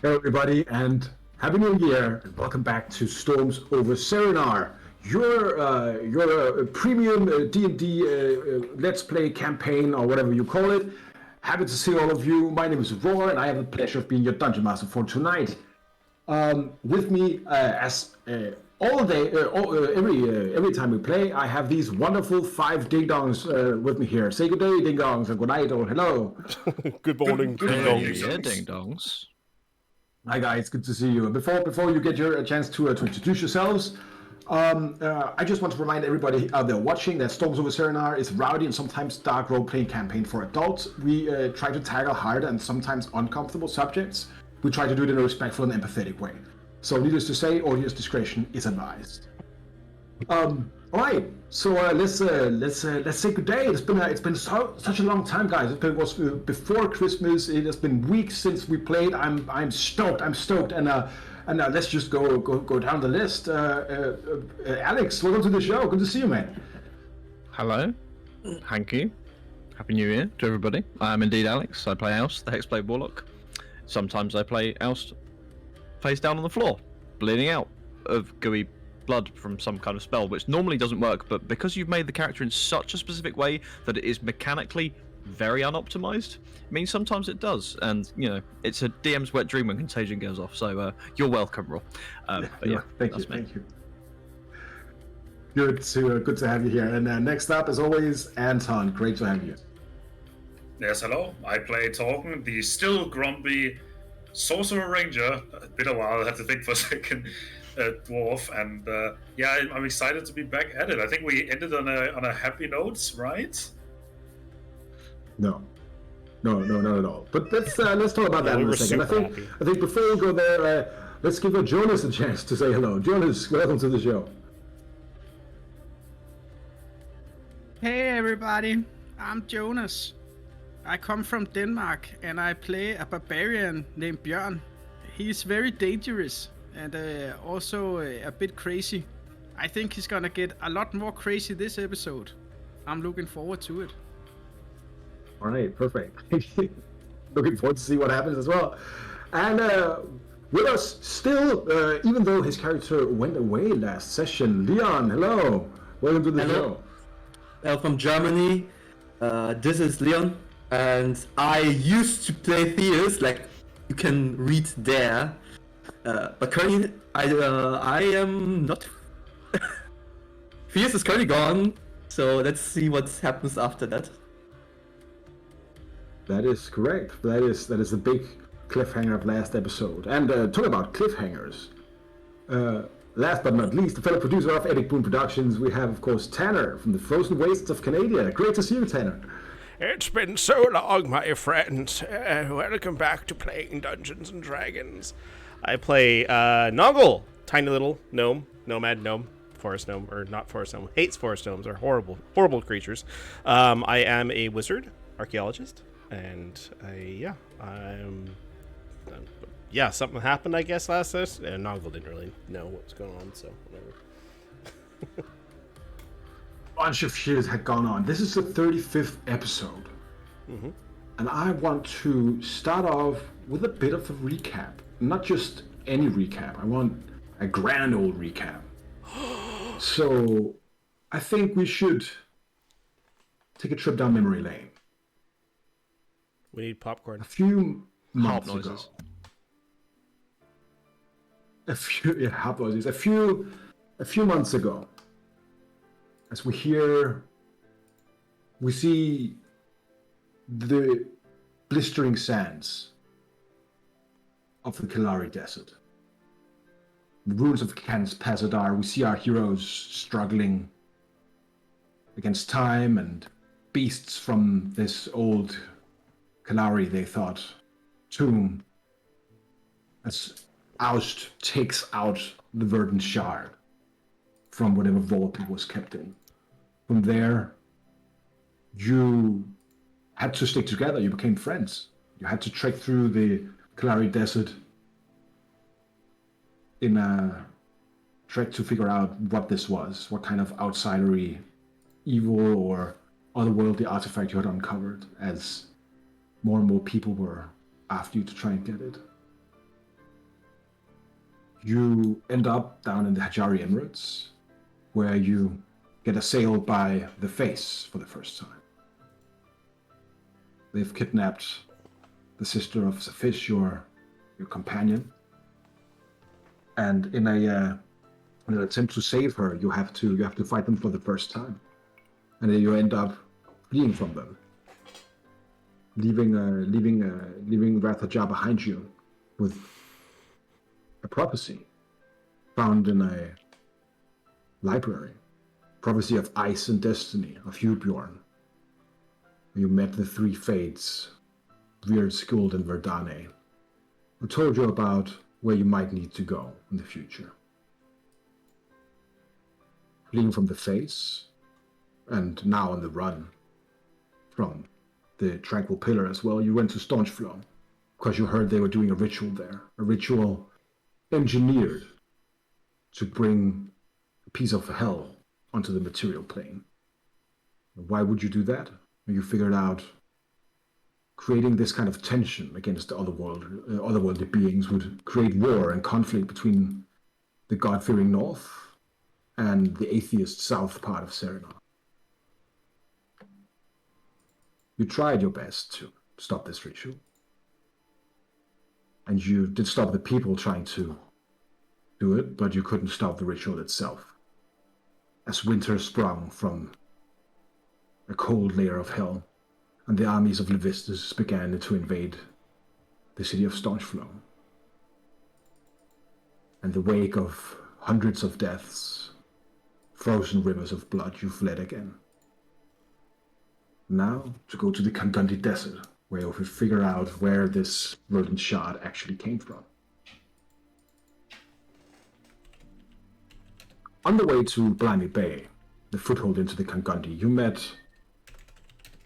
Hello, everybody, and Happy New Year, and welcome back to Storms over Cerenar, your premium D&D Let's Play campaign, or whatever you call it. Happy to see all of you. My name is Roar, and I have the pleasure of being your Dungeon Master for tonight. With me, as all day, every time we play, I have these wonderful 5 ding-dongs with me here. Say good day, ding-dongs, or good night, or hello. Good morning, Good ding morning, dongs. yeah, ding dongs. Hi guys, good to see you. And before you get your chance to introduce yourselves, I just want to remind everybody out there watching that Storms Over Cerenar is rowdy and sometimes dark role-playing campaign for adults. We try to tackle hard and sometimes uncomfortable subjects. We try to do it in a respectful and empathetic way. So needless to say, audience discretion is advised. All right, so let's say good day. It's been such a long time, guys. It was before Christmas. It has been weeks since we played. I'm stoked. And let's just go down the list. Alex, welcome to the show. Good to see you, man. Hello, thank you. Happy New Year to everybody. I am indeed Alex. I play Oust, the Hexblade Warlock. Sometimes I play Oust face down on the floor, bleeding out of gooey blood from some kind of spell, which normally doesn't work, but because you've made the character in such a specific way that it is mechanically very unoptimized, it means sometimes it does. And, you know, it's a DM's wet dream when Contagion goes off, so you're welcome, Rob. Thank you. Good to have you here. And next up, as always, Anton. Great to have you. Yes, hello. I play Torgen, the still grumpy sorcerer ranger. Been a while, I had to think for a second. Dwarf, and I'm excited to be back at it. I think we ended on a happy note, right? No, not at all. But let's talk about that in a second. I think before we go there, let's give Jonas a chance to say hello. Jonas, welcome to the show. Hey everybody, I'm Jonas. I come from Denmark and I play a barbarian named Bjørn. He's very dangerous and also a bit crazy. I think he's gonna get a lot more crazy this episode. I'm looking forward to it. All right, perfect. Looking forward to see what happens as well. And with us still, even though his character went away last session, Leon, hello. Welcome to the show. From Germany. This is Leon, and I used to play Theus, like you can read there. But currently, I am not. Fierce is currently gone, so let's see what happens after that. That is correct. That is the big cliffhanger of last episode. And talk about cliffhangers. Last but not least, the fellow producer of Epic Boon Productions, we have, of course, Tanner from the Frozen Wastes of Canada. Great to see you, Tanner. It's been so long, my friends. Welcome back to playing Dungeons and Dragons. I play Noggle, tiny little gnome, nomad gnome, forest gnome, or not forest gnome, hates forest gnomes, are horrible creatures. I am a wizard, archaeologist, and something happened, I guess, last session, and Noggle didn't really know what was going on, so whatever. Bunch of shit had gone on. This is the 35th episode. Mm-hmm. And I want to start off with a bit of a recap. Not just any recap. I want a grand old recap. So I think we should take a trip down memory lane. We need popcorn. A few months ago. Noises. A few months ago. As we see the blistering sands of the Kalari Desert. The ruins of Pasadar, we see our heroes struggling against time and beasts from this old Kalari, they thought, tomb. As Oust takes out the verdant shard from whatever vault it was kept in. From there, you had to stick together. You became friends. You had to trek through the Kalari Desert in a trek to figure out what this was, what kind of outsidery evil or otherworldly artifact you had uncovered, as more and more people were after you to try and get it. you end up down in the Hajari Emirates, where you get assailed by the Face for the first time. They've kidnapped the sister of Safish, your companion, and in an attempt to save her, you have to fight them for the first time, and then you end up fleeing from them, leaving Rathajar behind you with a prophecy found in a library. Prophecy of Ice and Destiny, of you, Bjorn. You met the three Fates, Weird, Skuld, and Verdane, who told you about where you might need to go in the future. Fleeing from the Face, and now on the run from the Tranquil Pillar as well, you went to Staunchflow, because you heard they were doing a ritual there. A ritual engineered to bring a piece of hell onto the material plane. Why would you do that? You figured out creating this kind of tension against the otherworldly beings would create war and conflict between the God-fearing North and the atheist South part of Cerenar. You tried your best to stop this ritual. And you did stop the people trying to do it, but you couldn't stop the ritual itself. As winter sprung from a cold layer of hell, and the armies of Levistus began to invade the city of Staunchflow. In the wake of hundreds of deaths, frozen rivers of blood, you fled again. Now, to go to the Kangundi Desert, where you could figure out where this rodent shard actually came from. On the way to Blimey Bay, the foothold into the Kangundi, you met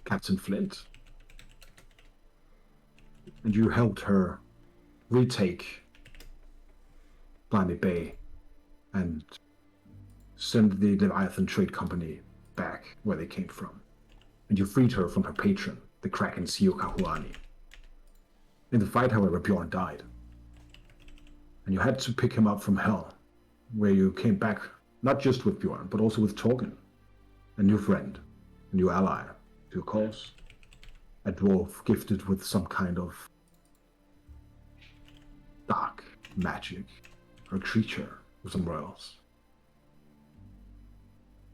Captain Flint, and you helped her retake Blimey Bay and send the Leviathan Trade Company back where they came from. And you freed her from her patron, the Kraken Sio Kahuani. In the fight, however, Bjorn died. And you had to pick him up from hell, where you came back not just with Bjorn, but also with Torgen, a new friend, a new ally to your cause, a dwarf gifted with some kind of dark magic, or a creature or somewhere else.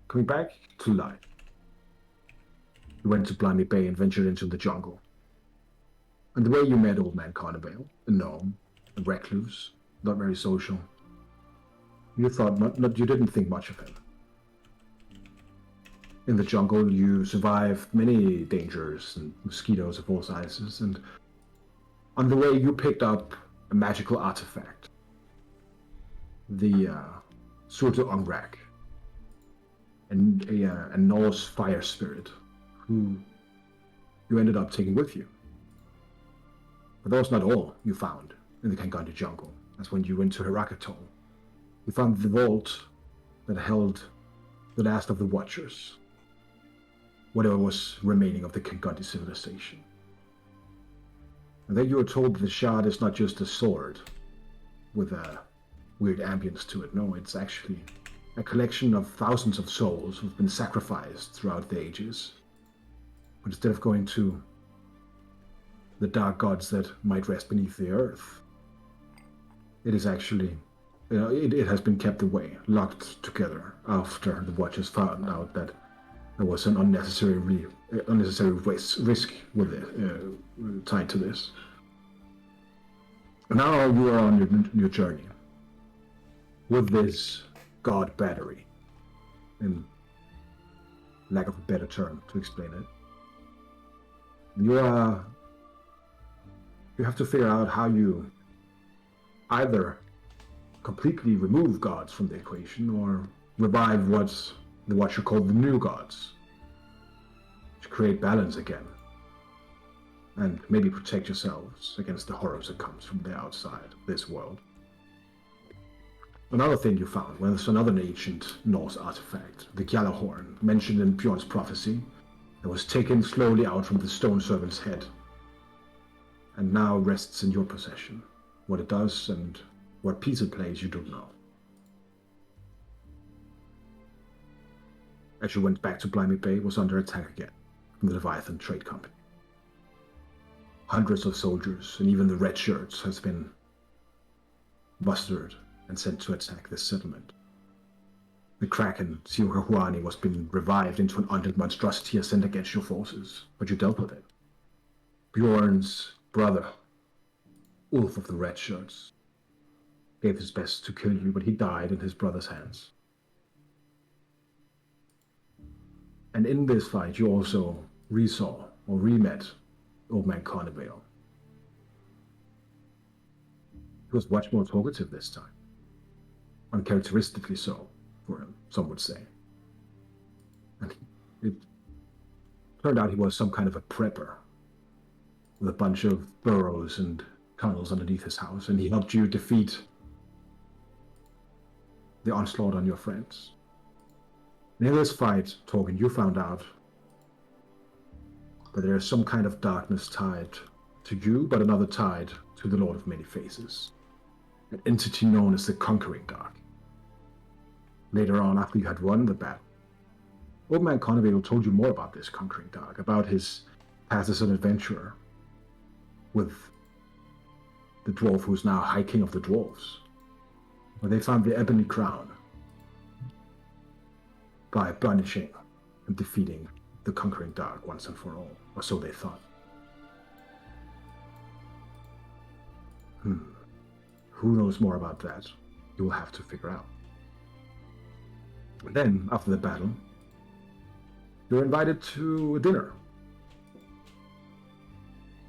Coming back to life, you went to Blimey Bay and ventured into the jungle. And the way you met Old Man Carnivale, a gnome, a recluse, not very social, you thought you didn't think much of him. In the jungle, you survived many dangers and mosquitoes of all sizes, and on the way, you picked up a magical artifact, the Surta Ongrak, and a Norse fire spirit, who you ended up taking with you. But that was not all you found in the Kangundi jungle, as when you went to Herakatol, you found the vault that held the last of the Watchers, whatever was remaining of the Kangundi civilization. And then you were told that the shard is not just a sword with a weird ambience to it. No, it's actually a collection of thousands of souls who've been sacrificed throughout the ages. But instead of going to the dark gods that might rest beneath the earth, it is actually, it has been kept away, locked together after the Watchers found out that there was an unnecessary risk with it, tied to this. Now you are on your journey with this god battery, in lack of a better term to explain it. You have to figure out how you either completely remove gods from the equation or revive what the Watcher called the new gods, to create balance again, and maybe protect yourselves against the horrors that comes from the outside this world. Another thing you found was another ancient Norse artifact, the Gjallarhorn, mentioned in Bjorn's prophecy, that was taken slowly out from the stone servant's head, and now rests in your possession. What it does and What piece it plays, you don't know. As you went back to Blimey Bay, it was under attack again from the Leviathan Trade Company. Hundreds of soldiers, and even the red shirts, has been mustered and sent to attack this settlement. The Kraken, Siokahuani, was being revived into an undead monstrosity sent against your forces, but you dealt with it. Bjorn's brother, Ulf of the Red Shirts, gave his best to kill you, but he died in his brother's hands. And in this fight, you also resaw or re-met Old Man Carnivale. He was much more talkative this time. Uncharacteristically so, for him, some would say. And it turned out he was some kind of a prepper with a bunch of burrows and tunnels underneath his house, and he helped you defeat the onslaught on your friends. And in this fight, Torgen, you found out that there is some kind of darkness tied to you, but another tied to the Lord of Many Faces, an entity known as the Conquering Dark. Later on, after you had won the battle, Old Man Carnivale told you more about this Conquering Dark, about his past as an adventurer with the dwarf who is now High King of the Dwarves, where they found the Ebony Crown by banishing and defeating the Conquering Dark once and for all, or so they thought. Who knows more about that? You will have to figure out. And then, after the battle, you're invited to a dinner.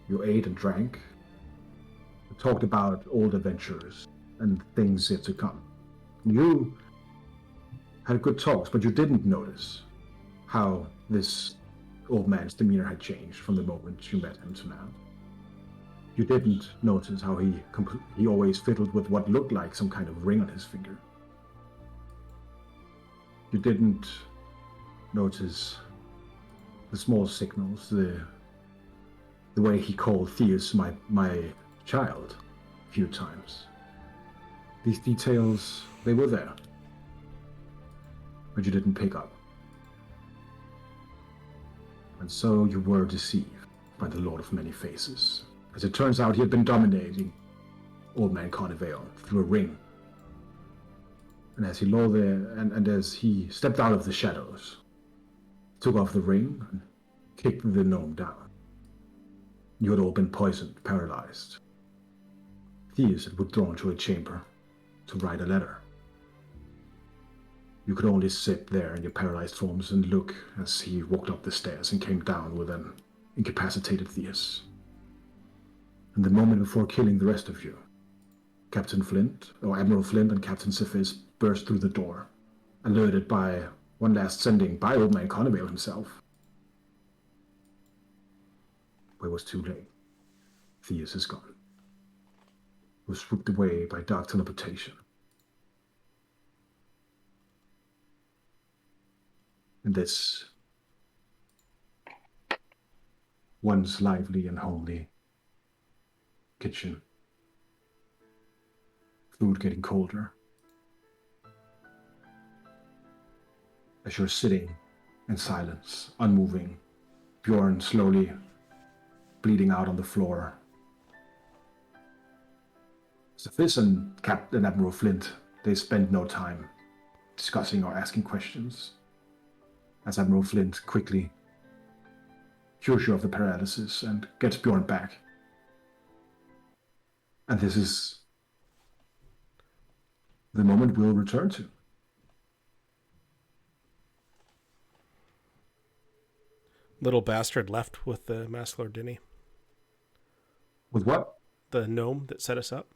You ate and drank, you talked about old adventures and things yet to come. You had good talks, but you didn't notice how this old man's demeanor had changed from the moment you met him to now. You didn't notice how he always fiddled with what looked like some kind of ring on his finger. You didn't notice the small signals, the way he called Theus my child a few times. These details, they were there, but you didn't pick up. And so you were deceived by the Lord of Many Faces. As it turns out, he had been dominating Old Man Carnivale through a ring. And as he lay there, and as he stepped out of the shadows, took off the ring and kicked the gnome down. You had all been poisoned, paralyzed. Theus had withdrawn to a chamber to write a letter. You could only sit there in your paralyzed forms and look as he walked up the stairs and came down with an incapacitated Theus. And the moment before killing the rest of you, Captain Flint, or Admiral Flint and Captain Cephas burst through the door, alerted by one last sending by Old Man Carnivale himself. But it was too late. Theus is gone. He was swooped away by dark teleportation. In this once lively and homely kitchen, food getting colder. As you're sitting in silence, unmoving, Bjorn slowly bleeding out on the floor. Cephas and Captain Admiral Flint, they spend no time discussing or asking questions, as Admiral Flint quickly cures you of the paralysis and gets Bjorn back. And this is the moment we'll return to. Little bastard left with the Master Lord, didn't he? With what? The gnome that set us up?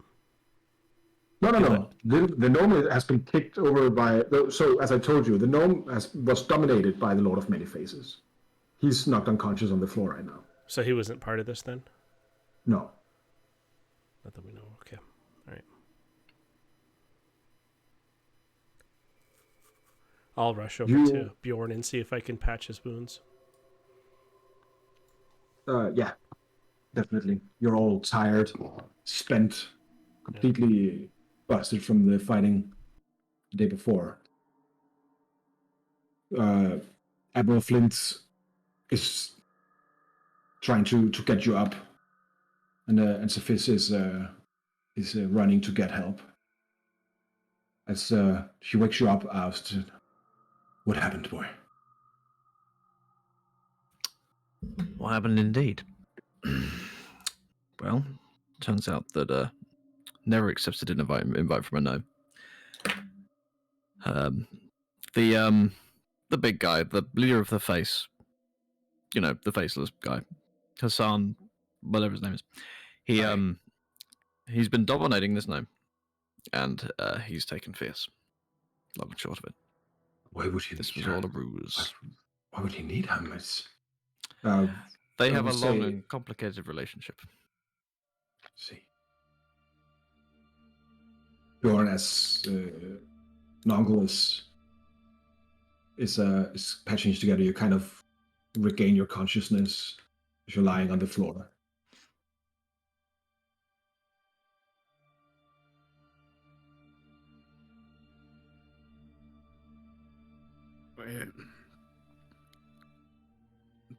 No. The gnome has been kicked over by... So, as I told you, the gnome was dominated by the Lord of Many Faces. He's knocked unconscious on the floor right now. So he wasn't part of this then? No. Not that we know. Okay. All right. I'll rush over to Bjorn and see if I can patch his wounds. Yeah, definitely. You're all tired, spent, completely busted from the fighting the day before. Admiral Flint is trying to get you up, and Sophis is running to get help. As she wakes you up, asked, "What happened, boy?" What happened indeed? Well, turns out that never accepted an invite from a gnome. The big guy, the leader of the face, the faceless guy, Hassan, whatever his name is. He's been dominating this gnome, and he's taken fierce. Long and short of it. Why would he? This was all a ruse. Why would he need him? They have a would long say- and complicated relationship. See. Bjorn, as Nongol is patching you together, you kind of regain your consciousness as you're lying on the floor.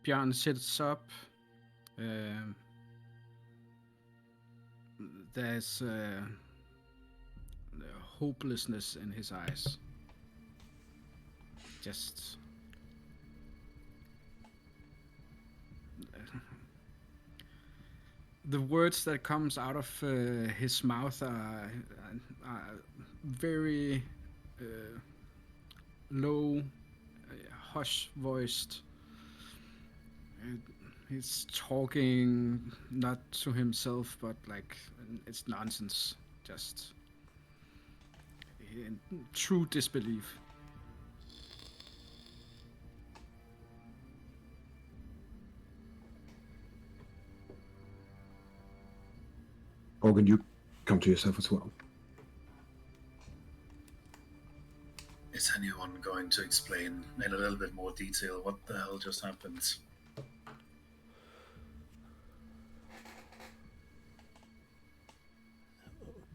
Bjørn sits up. There's hopelessness in his eyes. Just the words that comes out of his mouth are very low, hush-voiced. He's talking not to himself, but like it's nonsense. Just in true disbelief. Organ, you come to yourself as well. Is anyone going to explain in a little bit more detail what the hell just happened?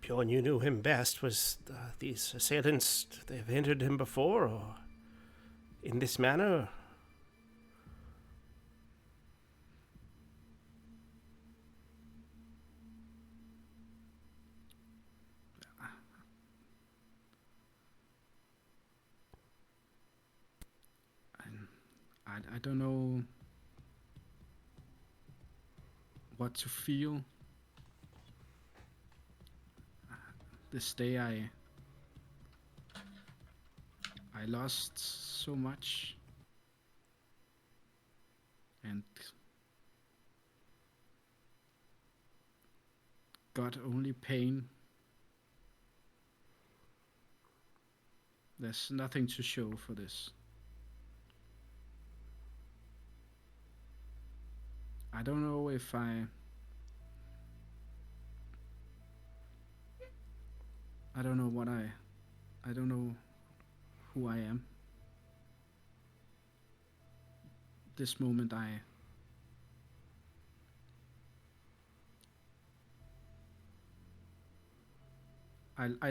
Bjorn, you knew him best. Was these assailants, they've entered him before, or in this manner? I don't know what to feel. This day I lost so much, and got only pain. There's nothing to show for this. I don't know if I don't know what I don't know who I am. This moment I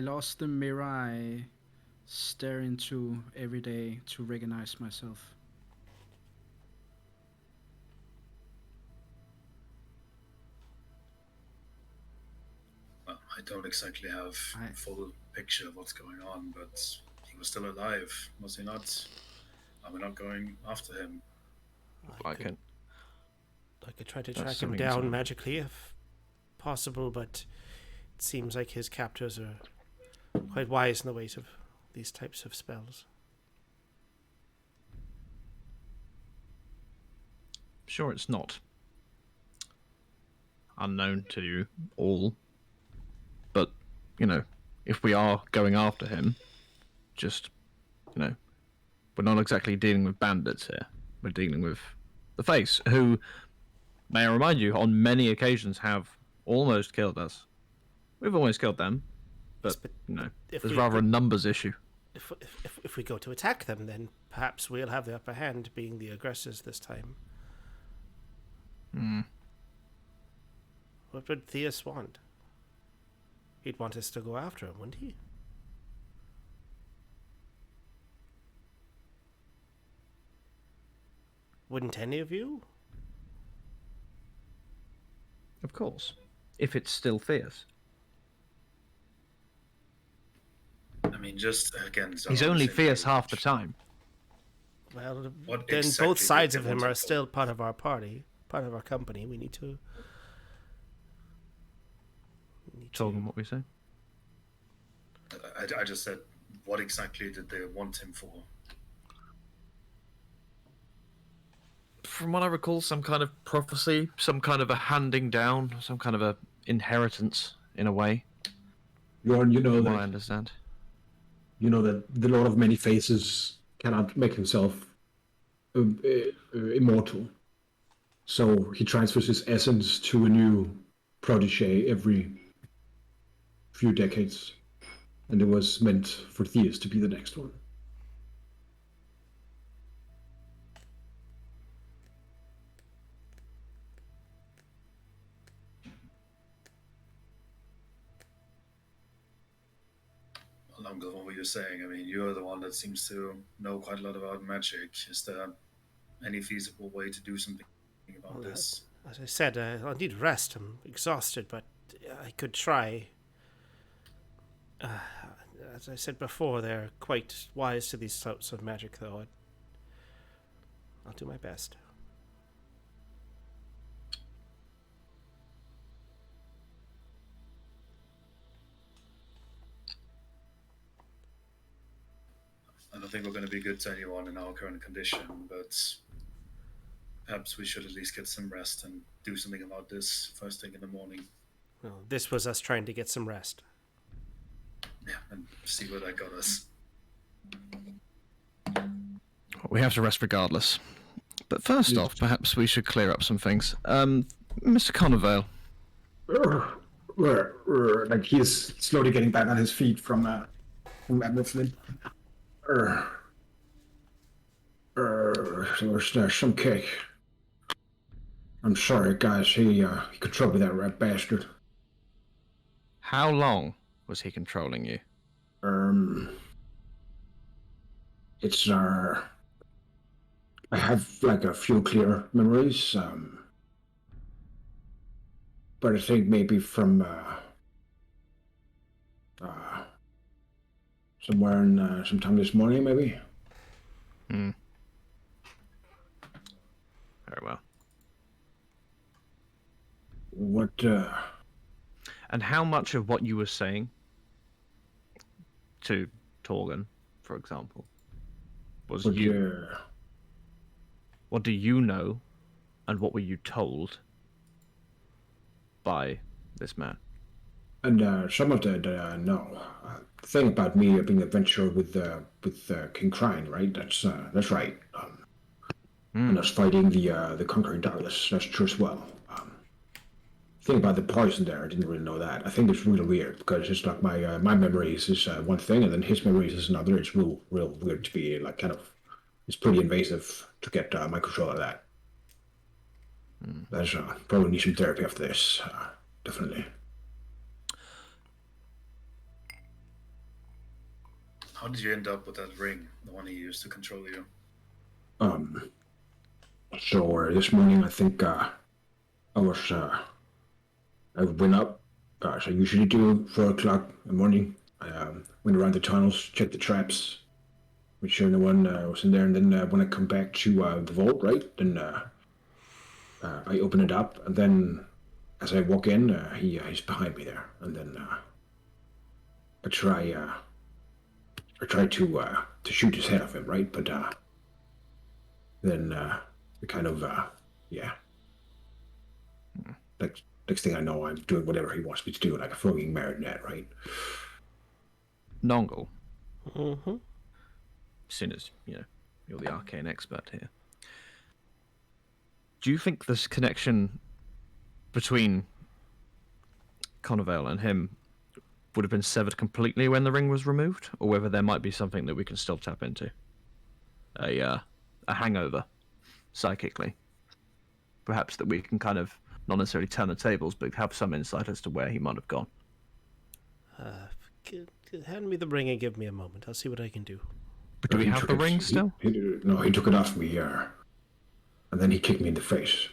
lost the mirror I stare into every day to recognize myself. Well, I don't exactly have a full picture of what's going on, but he was still alive, was he not? Are we not going after him? I could try to That's track him something down so- magically if possible, but it seems like his captors are quite wise in the ways of these types of spells. Sure, it's not unknown to you all, but if we are going after him, just we're not exactly dealing with bandits here. We're dealing with the Face, who, may I remind you, on many occasions have almost killed us. We've almost killed them, but if there's we rather a could- numbers issue. If we go to attack them, then perhaps we'll have the upper hand, being the aggressors this time. What would Theus want? he'd want us to go after him, wouldn't he? Wouldn't any of you? Of course. If it's still fierce. I mean, just again. So He's on the only same fierce page. half the time. Well, What then exactly both sides did of they him want are him for? still part of our party, part of our company. We need to. Talking what we say. I just said, what exactly did they want him for? From what I recall, some kind of prophecy, some kind of a handing down, some kind of a inheritance in a way. Bjorn, From what I understand. you know that the Lord of Many Faces cannot make himself immortal. So he transfers his essence to a new protege every few decades. And it was meant for Theus to be the next one. Along with what you're saying, I mean, you're the one that seems to know quite a lot about magic. Is there any feasible way to do something about this? As I said, I need rest. I'm exhausted, but I could try. As I said before, they're quite wise to these sorts of magic, though. I'll do my best. I don't think we're going to be good to anyone in our current condition, but perhaps we should at least get some rest and do something about this first thing in the morning. Well, this was us trying to get some rest. Yeah, and see where that got us. We have to rest regardless. But first off, perhaps we should clear up some things. Mr. Connervale. Like he is slowly getting back on his feet from Admiral Flynn. There's some cake. I'm sorry, guys. He controlled me, that rat bastard. How long was he controlling you? It's I have like a few clear memories, but I think maybe from somewhere in sometime this morning, maybe. Very well. What? And how much of what you were saying to Torgan, for example, was you? What do you know, and what were you told by this man? And some of that I know. The thing about me being adventurer with King Crine, right? That's right. And us fighting the conquering darkness. That's true as well. The thing about the poison there, I didn't really know that. I think it's really weird because it's like my memories is one thing, and then his memories is another. It's real weird to be like kind of. It's pretty invasive to get my control of that. That's probably need some therapy after this. Definitely. How did you end up with that ring, the one he used to control you? So this morning I think I went up, as I usually do, 4 o'clock in the morning. I went around the tunnels, checked the traps, made sure no one was in there, and then when I come back to the vault, right, then I open it up, and then as I walk in, he's behind me there, and then I try to shoot his head off him, right, but then kind of yeah. Like next thing I know, I'm doing whatever he wants me to do, like a fucking marionette, right? Nongle. Mm-hmm. As soon as you're the arcane expert here. Do you think this connection between Connervale and him would have been severed completely when the ring was removed, or whether there might be something that we can still tap into? A hangover, psychically. Perhaps that we can kind of not necessarily turn the tables, but have some insight as to where he might have gone. Hand me the ring and give me a moment. I'll see what I can do. But do we have the ring still? No, he took it off me, and then he kicked me in the face.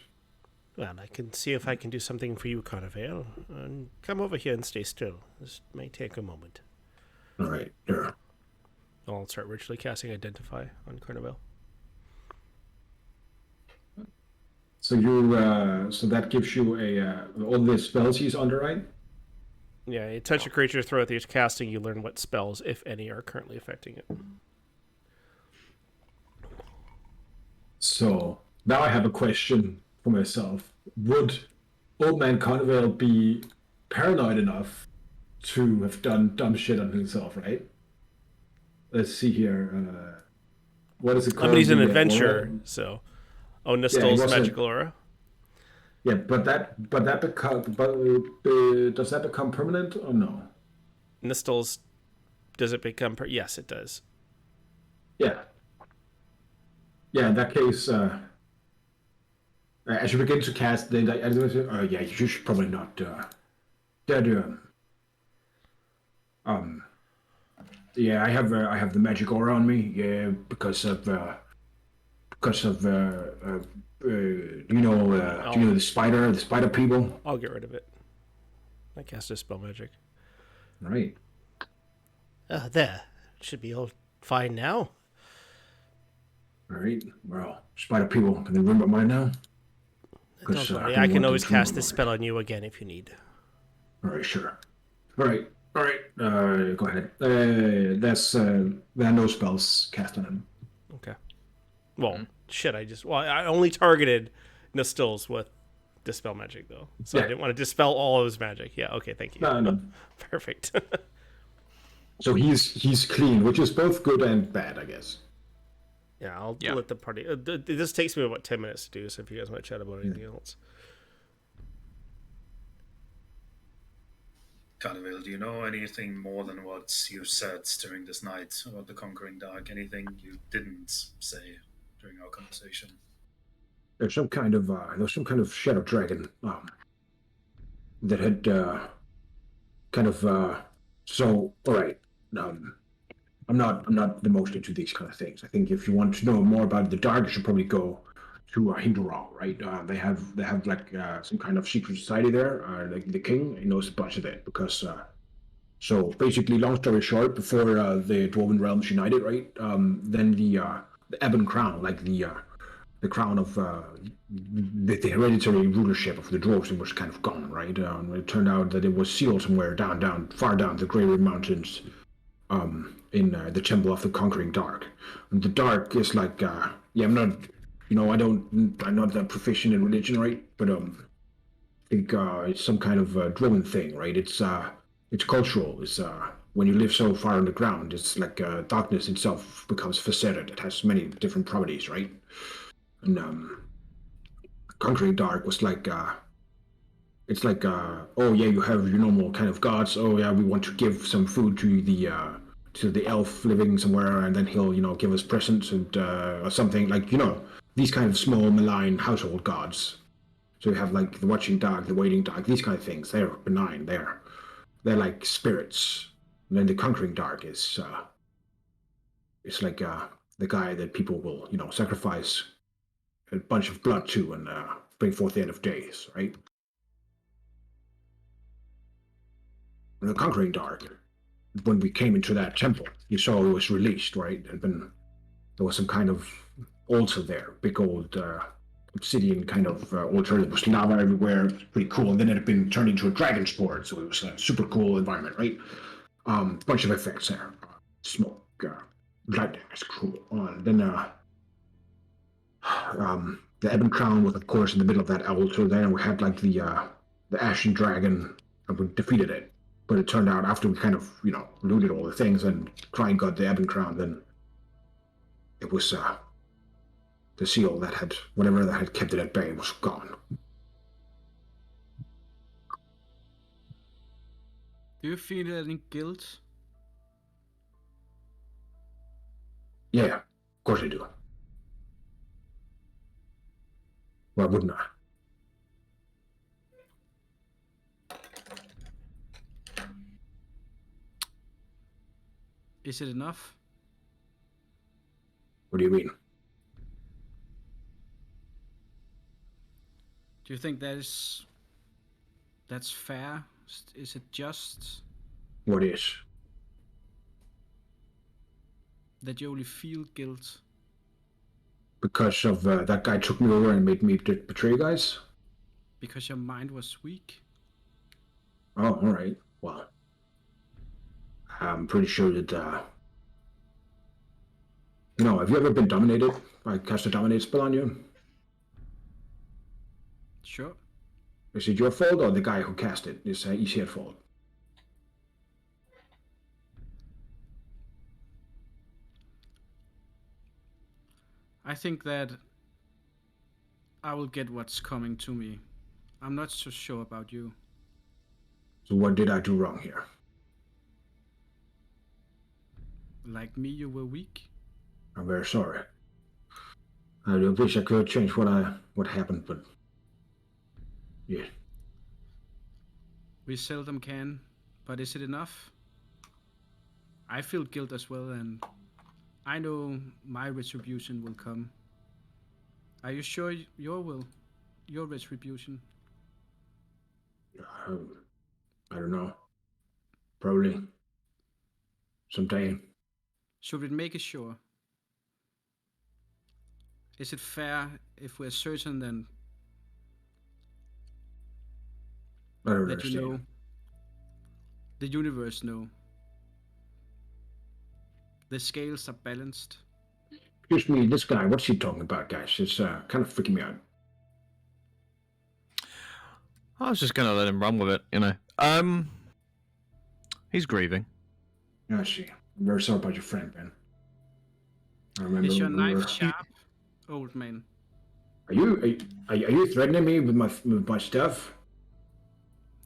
Well, I can see if I can do something for you, Carnival. And come over here and stay still. This may take a moment. All right, yeah. I'll start ritually casting Identify on Carnival. So so that gives you all the spells he's under, right? Yeah, you touch a creature throughout the casting, you learn what spells, if any, are currently affecting it. So now I have a question for myself. Would Old Man Carnival be paranoid enough to have done dumb shit on himself, right? Let's see here. What is it called? I mean, he's an The, adventurer, aura? so... Yeah, he Nistel's wasn't- magical aura? Yeah, but does that become permanent or no? Nistel's... Does it become... Yes, it does. Yeah. Yeah, in that case, as you begin to cast the yeah, you should probably not yeah, I have the magic aura on me, yeah, because of do you know the spider people? I'll get rid of it. I cast a spell magic. Right. There. Should be all fine now. All right. Well, spider people, can they remember mine now? Don't worry, I can always cast this spell on you again if you need. All right, sure. All right. Go ahead. There are no spells cast on him. Okay. Well, shit, I only targeted Nistel's with Dispel Magic, though. So Yeah. I didn't want to dispel all of his magic. Yeah, okay, thank you. No. Perfect. So he's clean, which is both good and bad, I guess. Yeah, I'll let the party... this takes me about 10 minutes to do, so if you guys want to chat about anything else. Carnival, do you know anything more than what you said during this night about the Conquering Dark? Anything you didn't say during our conversation? There's some kind of shadow dragon that had so all right. I'm not the most into these kind of things. I think if you want to know more about the dark, you should probably go to Hindural, right? They have like some kind of secret society there. Like the king, he knows a bunch of it because. So basically, long story short, before the Dwarven realms united, right? Then the Ebon Crown, like the crown of the hereditary rulership of the dwarves, was kind of gone, right? It turned out that it was sealed somewhere far down the Grey Red Mountains, in the Temple of the Conquering Dark. And the Dark is like, I'm not, I'm not that proficient in religion, right? But I think it's some kind of dwarven thing, right? It's cultural. It's when you live so far underground, it's like darkness itself becomes faceted. It has many different properties, right? And Conquering Dark was like, it's like, oh yeah, you have your normal kind of gods. Oh yeah, we want to give some food to the elf living somewhere, and then he'll, give us presents and or something, like, these kind of small malign household gods. So you have like the Watching Dark, the Waiting Dark, these kind of things. They're benign. They're like spirits. And then the Conquering Dark is it's like the guy that people will, sacrifice a bunch of blood to and bring forth the end of days, right? And the Conquering Dark, when we came into that temple, you saw it was released, right? There was some kind of altar there, big old obsidian kind of altar. There was lava everywhere. It was pretty cool. And then it had been turned into a dragon sport, so it was a super cool environment, right? Bunch of effects there. Smoke, lightning, it's cool. Then the Ebon Crown was, of course, in the middle of that altar there, and we had like the Ashen Dragon, and we defeated it. But it turned out after we kind of, looted all the things and Crane got the Ebon Crown, then it was the seal that had, whatever that had kept it at bay was gone. Do you feel any guilt? Yeah, of course I do. Why wouldn't I? Is it enough? What do you mean? Do you think that's fair? Is it just What is? that you only feel guilt? Because of that guy took me over and made me betray you guys? Because your mind was weak? Oh, all right. Well, I'm pretty sure that. Have you ever been dominated? I cast a dominate spell on you. Sure. Is it your fault or the guy who cast it? Is he at fault? I think that I will get what's coming to me. I'm not so sure about you. So what did I do wrong here? Like me, you were weak. I'm very sorry. I wish I could change what happened, but yeah. We seldom can, but is it enough? I feel guilt as well, and I know my retribution will come. Are you sure your retribution? I don't know. Probably someday. Should we make it sure? Is it fair if we're certain then I don't that understand. you know, the universe know, the scales are balanced? Excuse me, this guy, what's he talking about, guys? It's kind of freaking me out. I was just gonna let him run with it, you know. He's grieving. I see. I'm very sorry about your friend, man. I remember Is your when we knife were... sharp, old man? Are you threatening me with my stuff?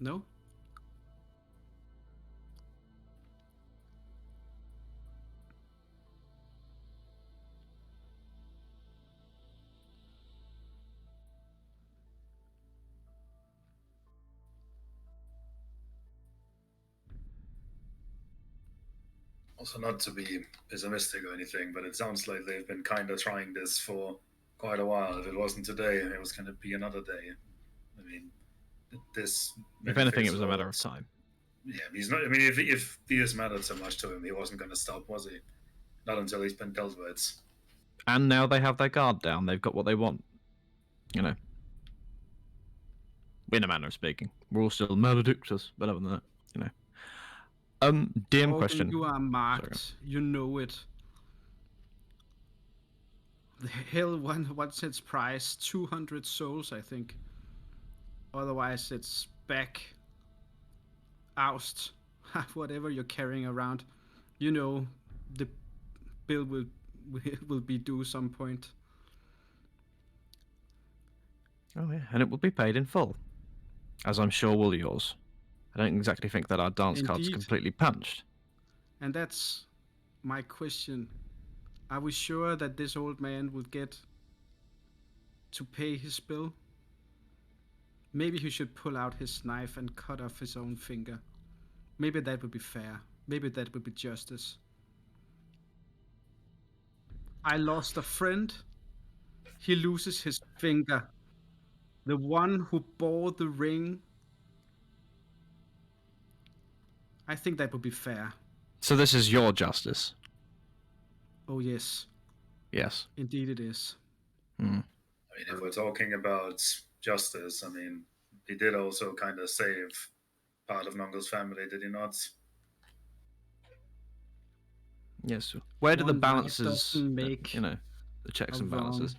No? Also, not to be pessimistic or anything, but it sounds like they've been kind of trying this for quite a while. If it wasn't today, it was going to be another day. I mean, this. If anything, it was a matter of time. Yeah, he's not. I mean, if Theus mattered so much to him, he wasn't going to stop, was he? Not until he's been dealt with. And now they have their guard down. They've got what they want. You know. In a manner of speaking. We're all still maledictus, but other than that, you know. DM Morgan, question. you are marked. Sorry. You know it. The hell what's its price? 200 souls, I think. Otherwise, it's back. Oust. Whatever you're carrying around. You know, the bill will be due some point. Oh yeah, and it will be paid in full. As I'm sure will yours. I don't exactly think that our dance card's Indeed. completely punched. And that's my question. Are we sure that this old man will get to pay his bill? Maybe he should pull out his knife and cut off his own finger. Maybe that would be fair. Maybe that would be justice. I lost a friend. He loses his finger. The one who bore the ring. I think that would be fair. So this is your justice? Oh yes, Yes. indeed it is. I mean, if we're talking about justice, I mean, he did also kind of save part of Nongle's family, did he not? Yes. Where do the One life balances, doesn't make you know, the checks a and wrong. balances?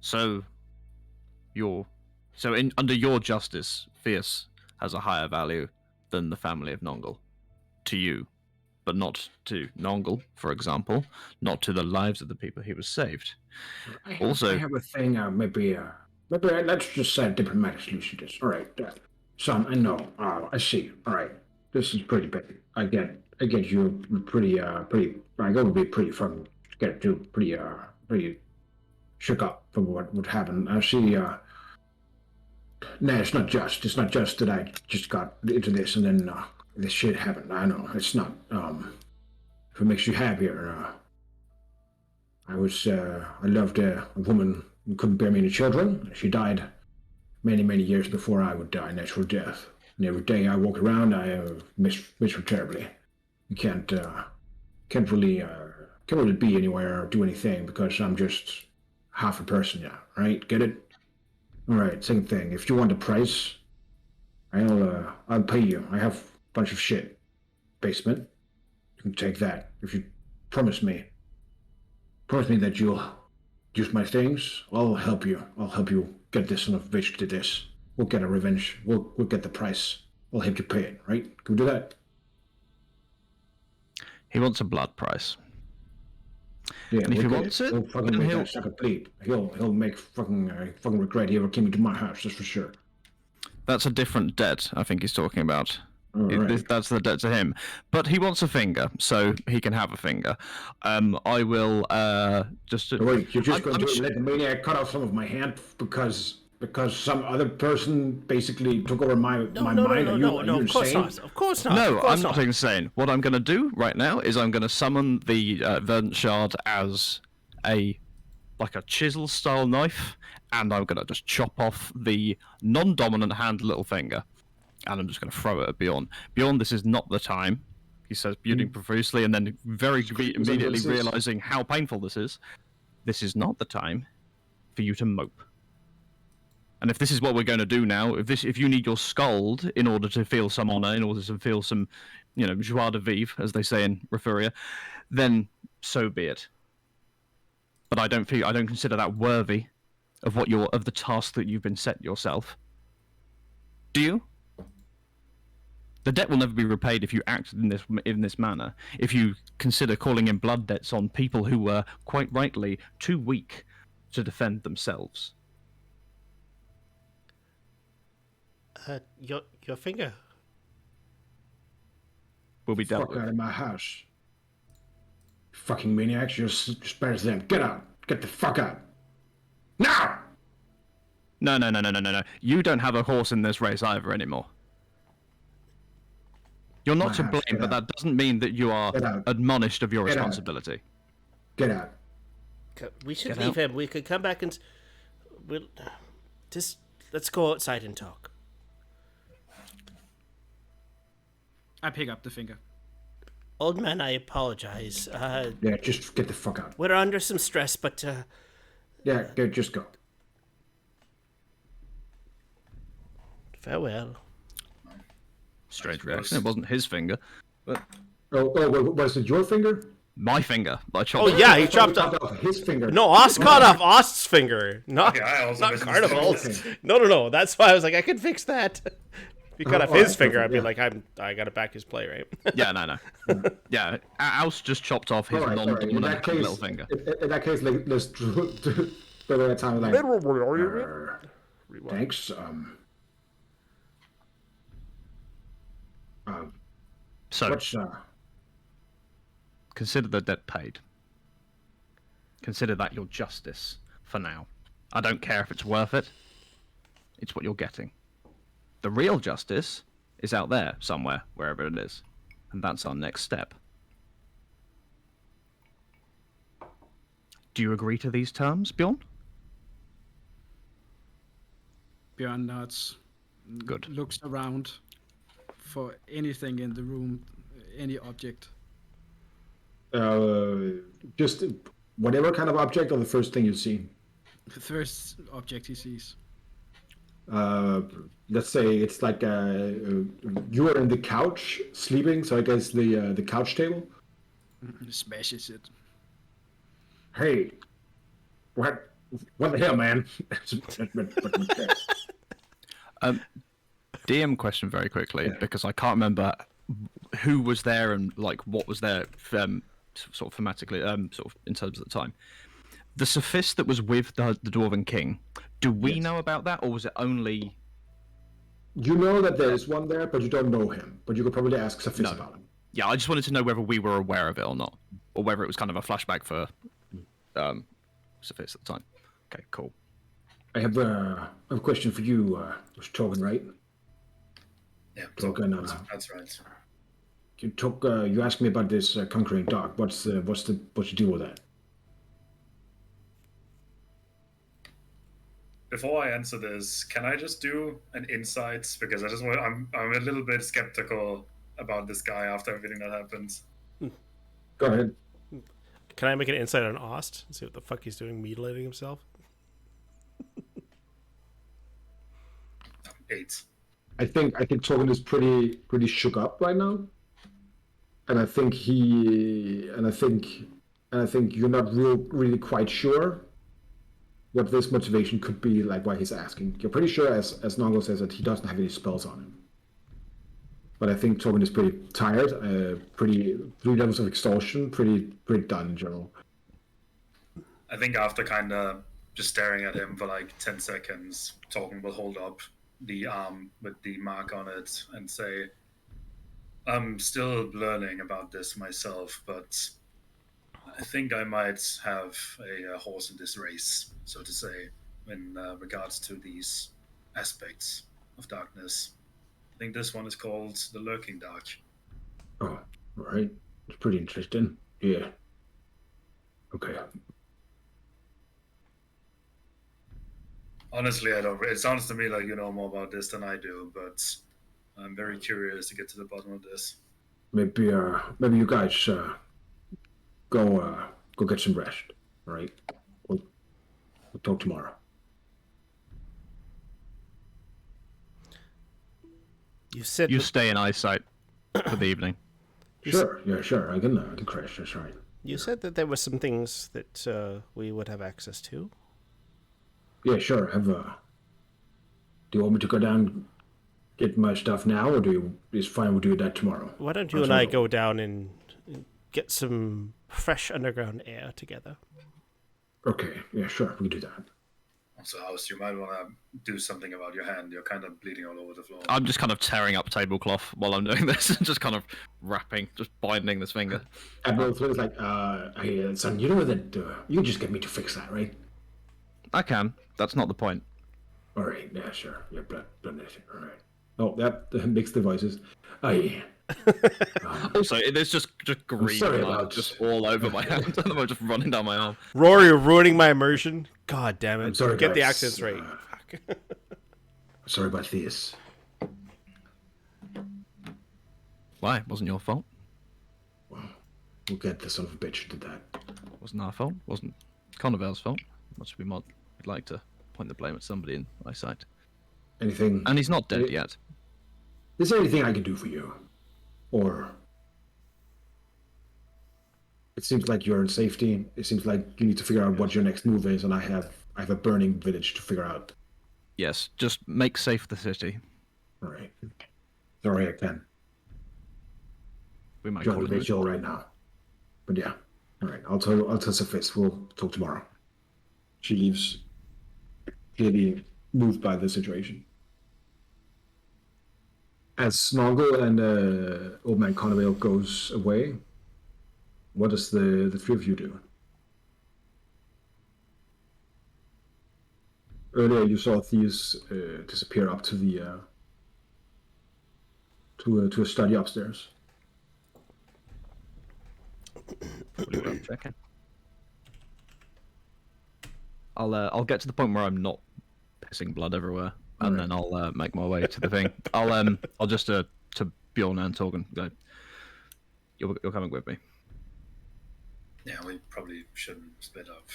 So, under your justice, Fierce has a higher value than the family of Nongle, to you, but not to Nongle, for example, not to the lives of the people he was saved. I Also- have a thing. Maybe let's just say a diplomatic solution to this. All right, son. I know. I see. All right, this is pretty big. I get you pretty. I would be pretty from get you pretty shook up from what would happen. I see. No, it's not just. It's not just that I just got into this and then this shit happened. I know it's not. if it makes you happier, I loved a woman who couldn't bear me any children. She died many, many years before I would die natural death. And every day I walk around, I miss her terribly. You can't really be anywhere or do anything because I'm just half a person now, right? Get it? All right. Second thing, if you want the price, I'll pay you. I have a bunch of shit. Basement. You can take that if you promise me that you'll use my things. I'll help you. I'll help you get this son of a bitch to this. We'll get a revenge. We'll get the price. I'll help you pay it, right? Can we do that? He wants a blood price. Yeah, And if he we'll get wants it, he'll fucking then make he'll- that sucker bleed. He'll make fucking regret he ever came into my house, that's for sure. That's a different debt, I think he's talking about. Alright. That's the debt to him. But he wants a finger, so he can have a finger. I will just. Wait, you're just I'm- going I'm to sh- let the maniac cut off some of my hand because some other person basically took over my mind? No, Are you of course insane? not. Of course not. No, of course I'm not insane. What I'm going to do right now is I'm going to summon the Verdant Shard as a chisel-style knife, and I'm going to just chop off the non-dominant hand little finger, and I'm just going to throw it at Bjorn. Bjorn, this is not the time. He says, beauting profusely, and then immediately realizing how painful this is. This is not the time for you to mope. And if this is what we're going to do now, if you need your scald in order to feel some honor, in order to feel some, joie de vivre, as they say in Refuria, then so be it. But I don't consider that worthy of the task that you've been set yourself. Do you? The debt will never be repaid if you acted in this manner. If you consider calling in blood debts on people who were quite rightly too weak to defend themselves. Your finger. Will be dealt Fuck with. out of my house. Fucking maniacs, you're spares them. Get out. Get the fuck out. Now! No. You don't have a horse in this race either anymore. You're not to Get blame, but out. that doesn't mean that you are Get out. admonished of your Get out. responsibility. Get out. We should Get leave out. him. We could come back and let's go outside and talk. I pick up the finger. Old man, I apologize. Yeah, just get the fuck out. We're under some stress, but Yeah, just go. farewell. Strange reaction. It wasn't his finger, but Was it your finger? my finger. I chopped Oh it. yeah, I he thought you chopped cut off. off his finger. No, Ost cut off Ost's finger, not Okay, I also not missed the Carnival's. thing. No. That's why I was like, I can fix that. If you cut off his alright, finger, I'd be perfect, like, I gotta back his play, right? Yeah, no. Yeah, Alce just chopped off his Alright, alright. In non-dominant that case, little finger. in that case, let's spend that time like. Thanks. So, What's consider the debt paid. Consider that your justice for now. I don't care if it's worth it. It's what you're getting. The real justice is out there somewhere, wherever it is. And that's our next step. Do you agree to these terms, Bjorn? Björn nods. Good. Looks around for anything in the room, any object. just whatever kind of object or the first thing you see? The first object he sees. Let's say it's like you are in the couch sleeping, so I guess the couch table. Smashes it. Hey, what the hell, man? DM question very quickly, because I can't remember who was there and like what was there sort of thematically, sort of in terms of the time. The Sophist that was with the Dwarven King, do we know about that, or was it only... You know that there is one there, but you don't know him. But you could probably ask Sophist about him. Yeah, I just wanted to know whether we were aware of it or not, or whether it was kind of a flashback for Sophist at the time. Okay, cool. I have a question for you, Mr. Torgan, right? Yeah, Torgan, that's right. you asked me about this conquering dark. What's your deal with that? Before I answer this, can I just do an insights because I'm a little bit skeptical about this guy after everything that happened. Go ahead. Can I make an insight on Ost? See what the fuck he's doing, mutilating himself? 8. I think Torben is pretty shook up right now, and I think you're not really quite sure what this motivation could be, like why he's asking. You're pretty sure, as Nongo says, that he doesn't have any spells on him. But I think Torben is pretty tired, 3 levels of exhaustion, pretty done in general. I think after kind of just staring at him for like 10 seconds, Torben will hold up the arm with the mark on it and say, I'm still learning about this myself, but I think I might have a horse in this race, so to say, in regards to these aspects of darkness. I think this one is called the Lurking Dark. Oh, right. It's pretty interesting. Yeah. Okay. Honestly, I don't. It sounds to me like you know more about this than I do, but I'm very curious to get to the bottom of this. Maybe you guys go get some rest. All right. We'll talk tomorrow. You said You stay in eyesight for the evening. Sure. Yeah. Sure. I can crash. That's right. You said that there were some things that we would have access to. Yeah. Sure. Do you want me to go down, get my stuff now, or is fine? We'll do that tomorrow. Why don't you and I go down and get some fresh underground air together? Okay. Yeah. Sure. We can do that. So, House, you might want to do something about your hand. You're kind of bleeding all over the floor. I'm just kind of tearing up tablecloth while I'm doing this, just kind of wrapping, just binding this finger. Admiral Flynn's like, hey, son, you know that you can just get me to fix that, right? I can. That's not the point. All right. Yeah. Sure. Yeah. Blood. All right. Oh, that makes the voices. Oh yeah. Also, there's just green sorry blood about- just all over my hand. I'm just running down my arm. Rory, you're ruining my immersion. God damn it. I'm sorry, Get the guys. accents right. Fuck. Sorry about this. Why? Wasn't your fault. We'll get the son of a bitch who did that. Wasn't our fault. Wasn't Connevel's fault. Much we might would like to point the blame at somebody in eyesight. Anything? And he's not dead yet. Is there anything I can do for you? Or it seems like you're in safety. It seems like you need to figure out what your next move is, and I have a burning village to figure out. Yes, just make safe the city. All right. Sorry, I can. We might Join call the it. vigil right now. But yeah. All right. I'll tell Sophis. We'll talk tomorrow. She leaves, clearly moved by the situation. As Snoggle and Old Man Connevale goes away, what does the 3 of you do? Earlier, you saw Theus disappear up to the to a study upstairs. Checking. I'll get to the point where I'm not pissing blood everywhere, and then I'll make my way to the thing. I'll just to Bjorn and Torgen go. You're coming with me. Yeah, we probably shouldn't split up.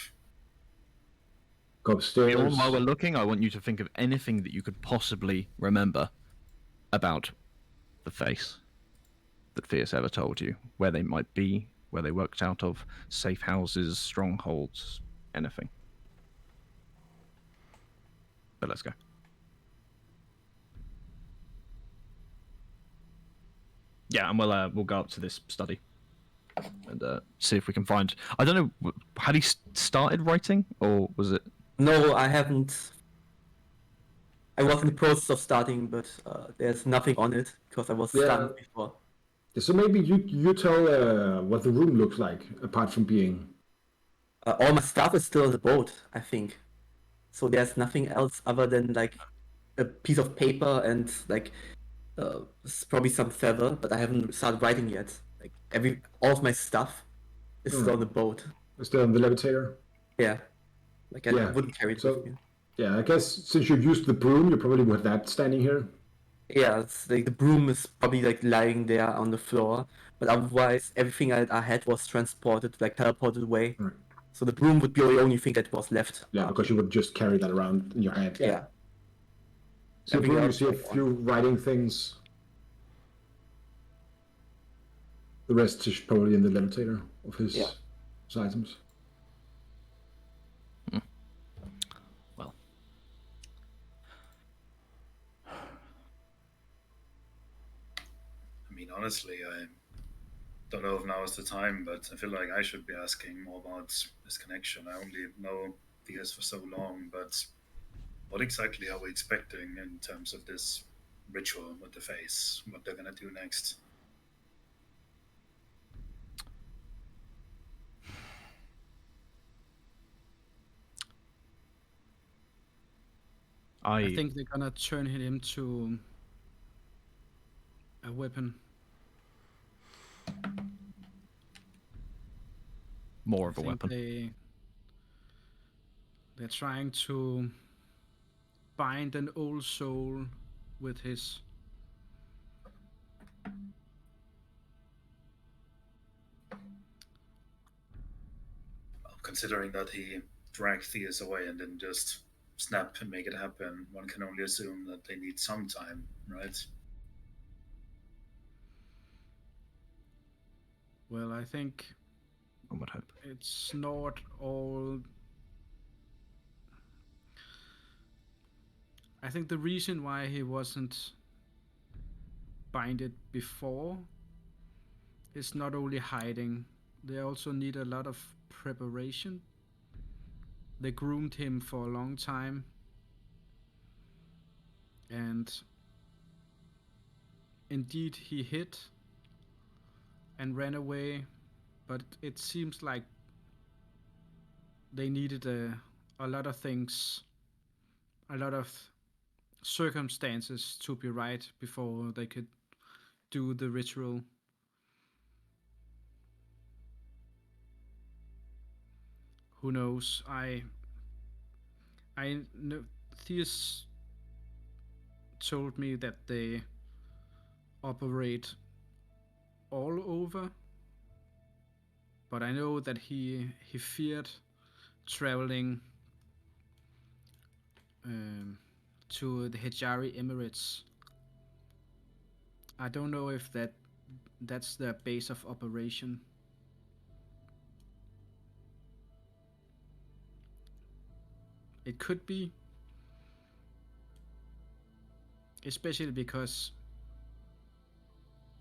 Go upstairs. Bjorn, while we're looking, I want you to think of anything that you could possibly remember about the face that Theus ever told you, where they might be, where they worked out of, safe houses, strongholds, anything. But let's go. Yeah, and we'll go up to this study and see if we can find. I don't know. Had he started writing, or was it? No, I haven't. I was in the process of starting, but there's nothing on it because I was stunned before. So maybe you tell what the room looks like, apart from being... All my stuff is still on the boat, I think. So there's nothing else other than like a piece of paper and like probably some feather, but I haven't started writing yet. Like all of my stuff is still on the boat. Still in the levitator. Yeah, like I Yeah. wouldn't carry it with me. Yeah, I guess since you've used the broom, you probably would have that standing here. Yeah, it's like the broom is probably like lying there on the floor, but otherwise everything I had was transported, like teleported away. Right. So the broom would be the only thing that was left. Yeah, because you would just carry that around in your hand. Yeah. See a Everything broom, you else see a like few writing things. The rest is probably in the levitator of his items. Well, I mean, honestly, I don't know if now is the time, but I feel like I should be asking more about this connection. I only know DS for so long, but what exactly are we expecting in terms of this ritual with the face? What they're gonna do next? I think they're gonna turn him into a weapon. more of I a think weapon. they're trying to bind an old soul with his. Considering that he dragged Theus away and didn't just snap and make it happen, one can only assume that they need some time, right? Well, I think One would hope. it's not all. I think the reason why he wasn't binded before is not only hiding, they also need a lot of preparation. They groomed him for a long time, and indeed he hid and ran away, but it seems like they needed a lot of things, a lot of circumstances to be right before they could do the ritual. Who knows? I know Theus told me that they operate all over, but I know that he feared traveling to the Hejari Emirates. I don't know if that's their base of operation. It could be, especially because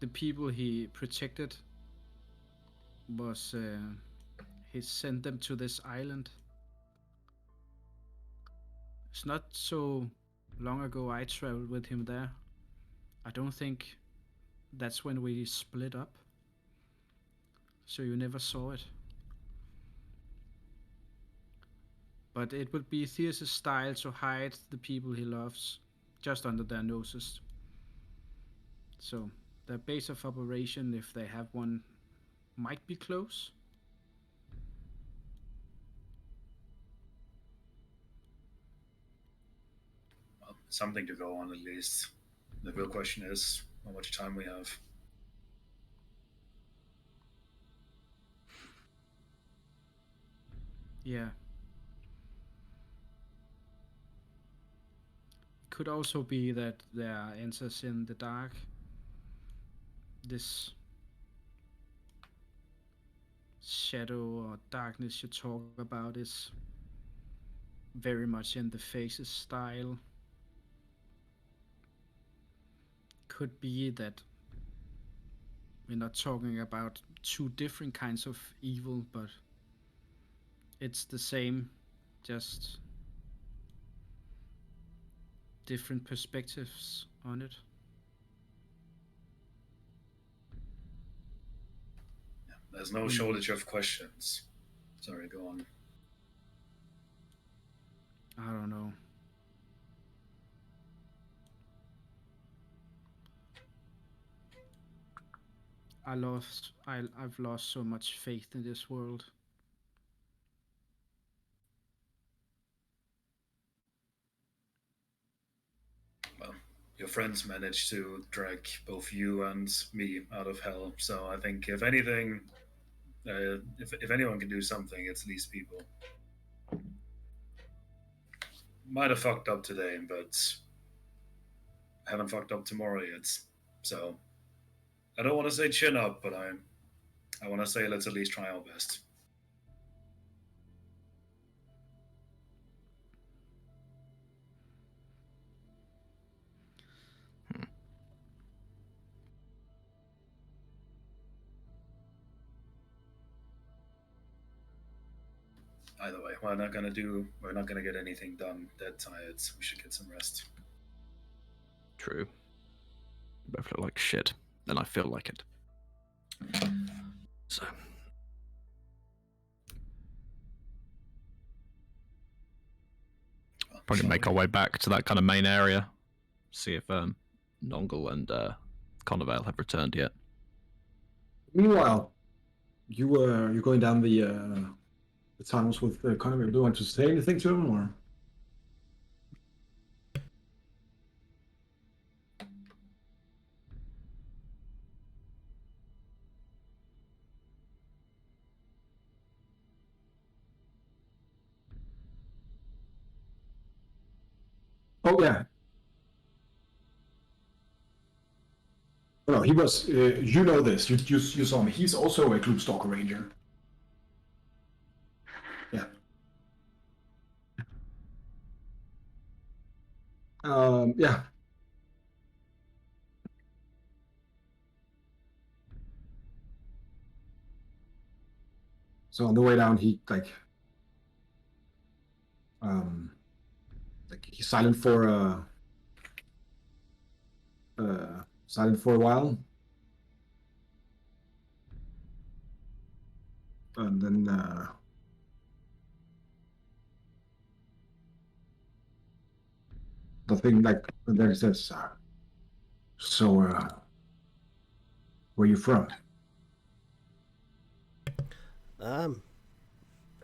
the people he protected was he sent them to this island. It's not so long ago I traveled with him there. I don't think that's when we split up. So you never saw it. But it would be Theus' style to hide the people he loves just under their noses. So their base of operation, if they have one, might be close. Well, something to go on at least. The real question is how much time we have. Yeah. Could also be that there are answers in the dark. This shadow or darkness you talk about is very much in the Faces style. Could be that we're not talking about two different kinds of evil, but it's the same, just different perspectives on it. There's no shortage of questions. Sorry, go on. I don't know. I've lost so much faith in this world. Well, your friends managed to drag both you and me out of hell. So I think, if anything, if anyone can do something, it's these people. Might have fucked up today, but haven't fucked up tomorrow yet. So I don't want to say chin up, but I want to say let's at least try our best. Either way, we're not gonna get anything done. Dead tired. So we should get some rest. True. We both look like shit. Then I feel like it. So. Probably make our way back to that kind of main area. See if Nongle and Connervale have returned yet. Meanwhile, you're going down the tunnels with Connervale. Do you want to say anything to him, or? Oh yeah. No, he was. You know this. You saw him. He's also a Gloomstalker Ranger. Yeah. Yeah. So on the way down, he he's silent for a while, and then the thing there's this. So where you from?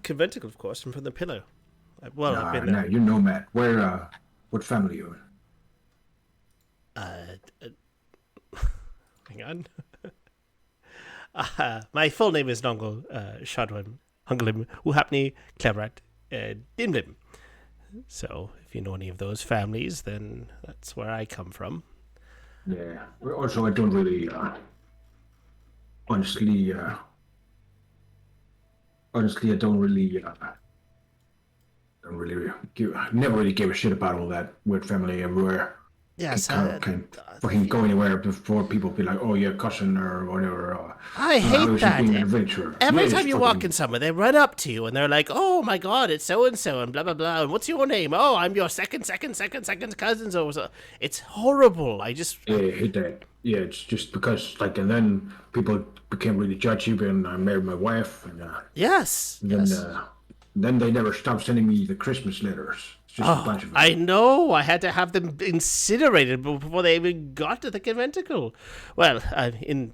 Conventicle, of course. I'm from the Pillow. I've been No, you're nomad. Where? What family you in? Hang on. My full name is Nongle Shadwin Hunglim Uhapni Cleverat Dimlim. So if you know any of those families, then that's where I come from. Yeah. Also, I don't really, honestly, I don't really never really gave a shit about all that weird family everywhere. Yes, Can fucking go anywhere before people be like, oh, yeah, cousin or whatever. I hate was that. Being an adventurer. Every Yeah, time it's you walk fucking- in somewhere, they run up to you and they're like, "Oh my God, it's so and so," and blah blah blah. And what's your name? Oh, I'm your second cousin. So it's horrible. I just Yeah, I hate that. Yeah, it's just because and then people became really judgy when I married my wife, and yes. then they never stopped sending me the Christmas letters. It's just a bunch of them. I know. I had to have them incinerated before they even got to the conventicle. Well,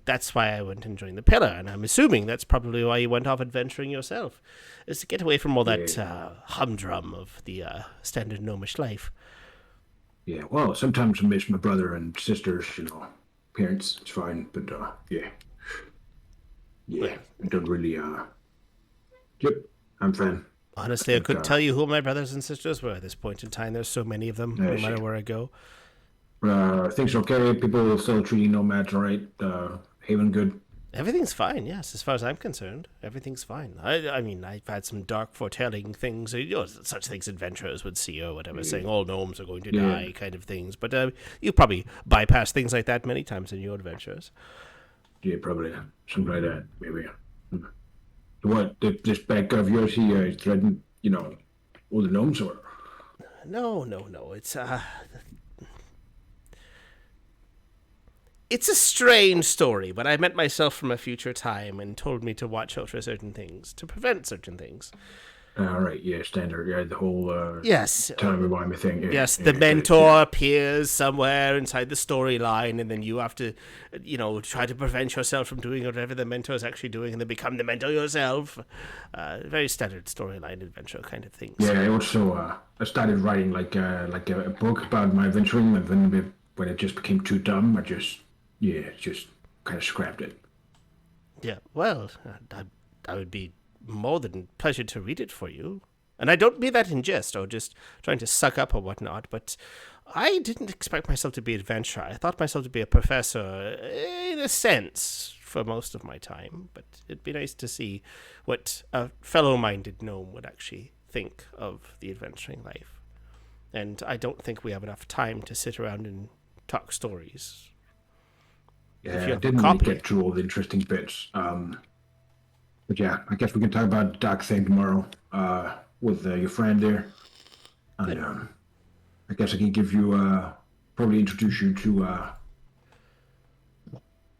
that's why I went and joined the Pillar, and I'm assuming that's probably why you went off adventuring yourself, is to get away from all that humdrum of the standard gnomish life. Yeah, well, sometimes I miss my brother and sisters, parents. It's fine, but yeah, I don't really. Yep, I'm fine. Honestly, I couldn't tell you who my brothers and sisters were at this point in time. There's so many of them, no matter where I go. Things are okay. People still treating nomads all right. Haven good. Everything's fine, yes, as far as I'm concerned. Everything's fine. I mean, I've had some dark foretelling things, such things adventurers would see or whatever, saying all gnomes are going to die kind of things. But you probably bypassed things like that many times in your adventures. Yeah, probably. Something like that, maybe. What, this bad guy of yours, he threatened, all the gnomes, or? No. It's a strange story, but I met myself from a future time and told me to watch out for certain things, to prevent certain things. All right, yeah, standard. Yeah, the whole Yes. time remind me thing. Yeah, Yes, yeah, the yeah, mentor appears somewhere inside the storyline, and then you have to, try to prevent yourself from doing whatever the mentor is actually doing, and then become the mentor yourself. Very standard storyline adventure kind of things. Yeah, I also I started writing like a book about my adventuring, and then when it just became too dumb, I just kind of scrapped it. Yeah, well, I would be more than pleasure to read it for you. And I don't mean that in jest or just trying to suck up or whatnot, but I didn't expect myself to be an adventurer. I thought myself to be a professor, in a sense, for most of my time. But it'd be nice to see what a fellow-minded gnome would actually think of the adventuring life. And I don't think we have enough time to sit around and talk stories. Yeah, you I have a didn't really copy. get through all the interesting bits. But yeah, I guess we can talk about Dark Thing tomorrow with your friend there. And I guess I can give you, probably introduce you to, I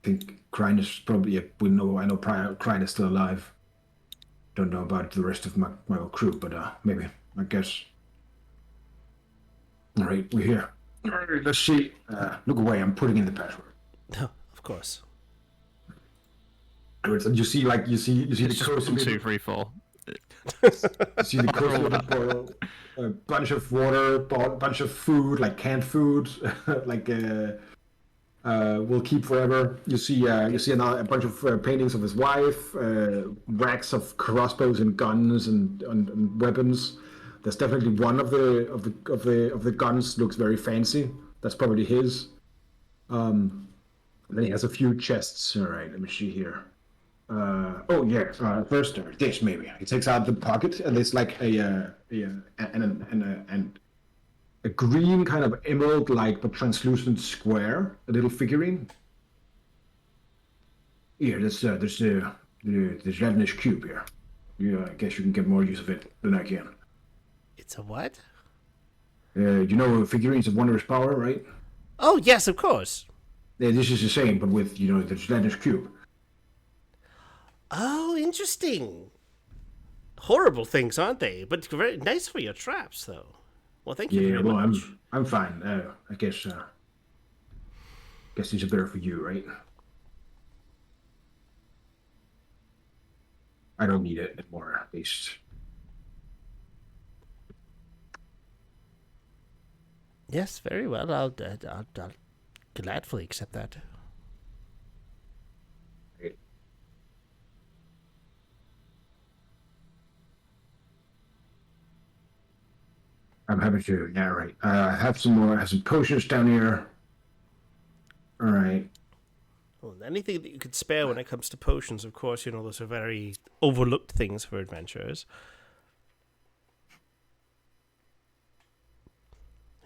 think Krine is probably, I know Krine is still alive. Don't know about the rest of my crew, but maybe, I guess. All right, we're here. All right, let's see. Look away, I'm putting in the password. Of course. And you see the coast of 1, 2, it. 3, 4. You see the coast of it boil. A bunch of water, bunch of food, like canned food, like will keep forever. You see a bunch of paintings of his wife, racks of crossbows and guns and weapons. There's definitely one of the guns looks very fancy. That's probably his. Then he has a few chests. All right, let me see here. First this maybe. He takes out the pocket and there's like a green kind of emerald-like but translucent square, a little figurine. Here, there's the gelatinous cube here. Yeah, I guess you can get more use of it than I can. It's a what? You know figurines of wondrous power, right? Oh, yes, of course. Yeah, this is the same, but with the gelatinous cube. Oh, interesting. Horrible things, aren't they? But very nice for your traps, though. Well, thank you Yeah, very well, much. I'm fine. I guess these are better for you, right? I don't need it anymore, at least. Yes, very well. I'll gladly accept that. Right. I'm happy to. Yeah, right. I have some more. I have some potions down here. All right. Well, anything that you could spare when it comes to potions, of course, those are very overlooked things for adventurers.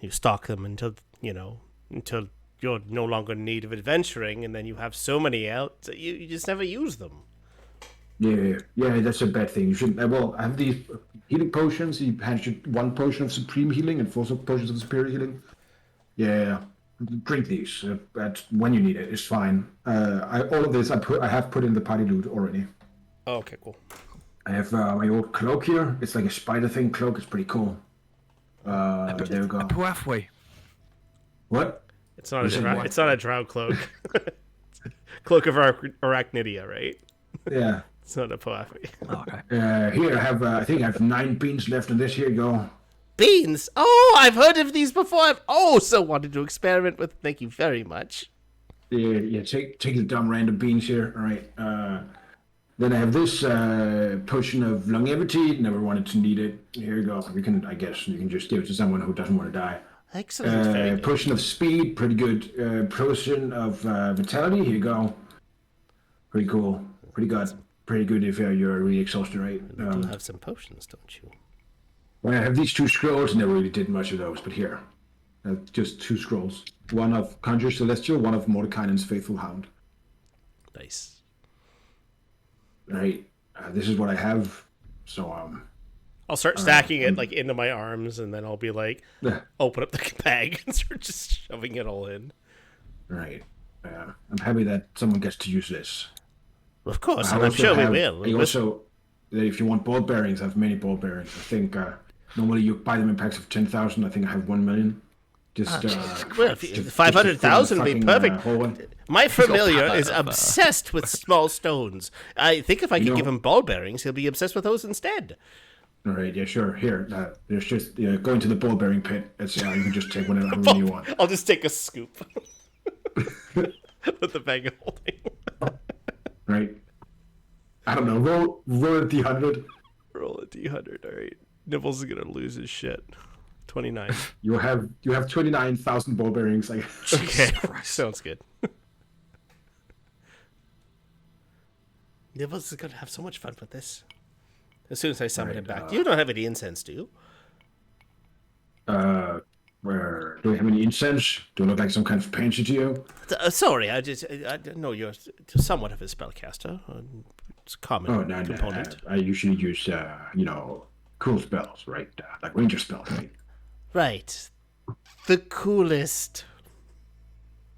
You stock them until you're no longer in need of adventuring, and then you have so many out that you just never use them. Yeah, that's a bad thing. You shouldn't. Well, I have these healing potions. He hands you 1 potion of supreme healing and 4 potions of superior healing. Yeah, drink these. When you need it, it's fine. All of this I have put in the party loot already. Oh, okay, cool. I have my old cloak here. It's like a spider thing cloak. It's pretty cool. There we go. Halfway. What? It's not a drow cloak. Cloak of Arachnidia, right? Yeah. It's not a poafi. Oh, okay. Here I think I have 9 beans left in this. Here you go. Beans! Oh, I've heard of these before. I've also wanted to experiment with. Thank you very much. Yeah. Take the dumb random beans here. All right. Then I have this potion of longevity. Never wanted to need it. Here you go. I guess you can just give it to someone who doesn't want to die. Excellent. Very good. Potion of speed, pretty good. Potion of vitality. Here you go. Pretty cool. Pretty good if you're really exhausted, right? You do have some potions, don't you? Well, I have these 2 scrolls. Never really did much of those, but here, just 2 scrolls. One of Conjure Celestial, one of Mordekainen's Faithful Hound. Nice. Right. This is what I have. So I'll start stacking it like into my arms, and then I'll be like, open up the bag and start just shoving it all in. Right. I'm happy that someone gets to use this. Of course, and I'm sure we will. if you want ball bearings, I have many ball bearings. I think normally you buy them in packs of 10,000. I think I have 1 million. Just Well, just 500,000 would be fucking, perfect. hallway. My familiar pallet is of, obsessed with small stones. I think if I could know- give him ball bearings, he'll be obsessed with those instead. All right, yeah, sure. Here, there's just going to the ball bearing pit. It's you can just take whatever how many you want. I'll just take a scoop with the bag of holding. Right. I don't know. Roll a d100. Roll a d100. All right. Nibbles is gonna lose his shit. 29. You have 29,000 ball bearings. Like, Okay, sounds good. Nibbles is gonna have so much fun with this. As soon as I summon him back. You don't have any incense, do you? where do we have any incense? Do I look like some kind of pansy to you? Sorry, I know you're somewhat of a spellcaster. It's a common Oh no, component. I usually use cool spells, right? Like ranger spells, right? Right. The coolest.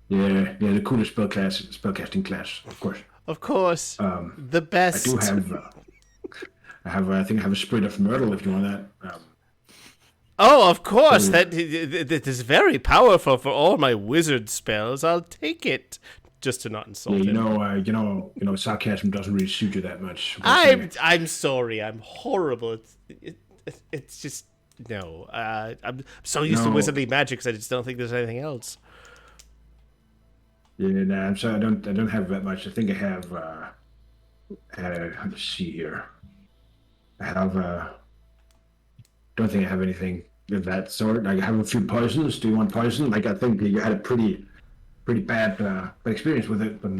Yeah, the coolest spellcasting class, of course. Of course. The I best. do have. I think I have a spirit of myrtle if you want that. Oh, of course. That is very powerful for all my wizard spells. I'll take it. Just to not insult Yeah, him. sarcasm doesn't really suit you that much. I'm sorry. I'm horrible. It's just no. I'm so used to No. wizardly magic, 'cause I just don't think there's anything else. Yeah, nah, I'm sorry. I don't have that much. I think I have. Let me see here. I have. Don't think I have anything of that sort. Like, I have a few poisons. Do you want poison? Like, I think you had a pretty bad experience with it, but.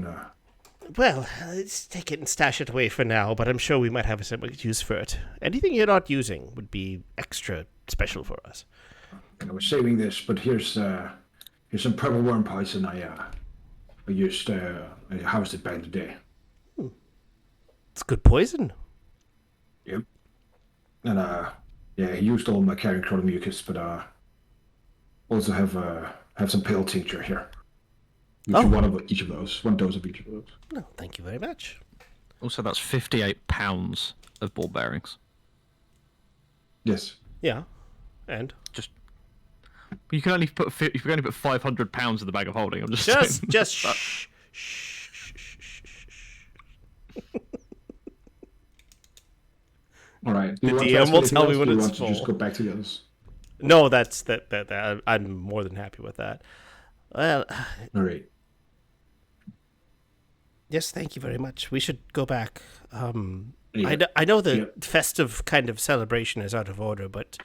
Well, let's take it and stash it away for now, but I'm sure we might have some use for it. Anything you're not using would be extra special for us. I was saving this, but here's some purple worm poison I used. I harvested back today. It's good poison. Yep. And yeah, I used all my carrying crowd mucus, but also have some pale tincture here. Oh. One dose of each of those. No, thank you very much. Also, that's 58 pounds of ball bearings. Yes. Yeah, and Just you can only put 500 pounds in the bag of holding. I'm just just saying. shh. All right. The DM will tell me when it's to just full. go back to the others? No, that I'm more than happy with that. Well, All right. yes, thank you very much. We should go back. Yeah. I know the Yeah. festive kind of celebration is out of order, but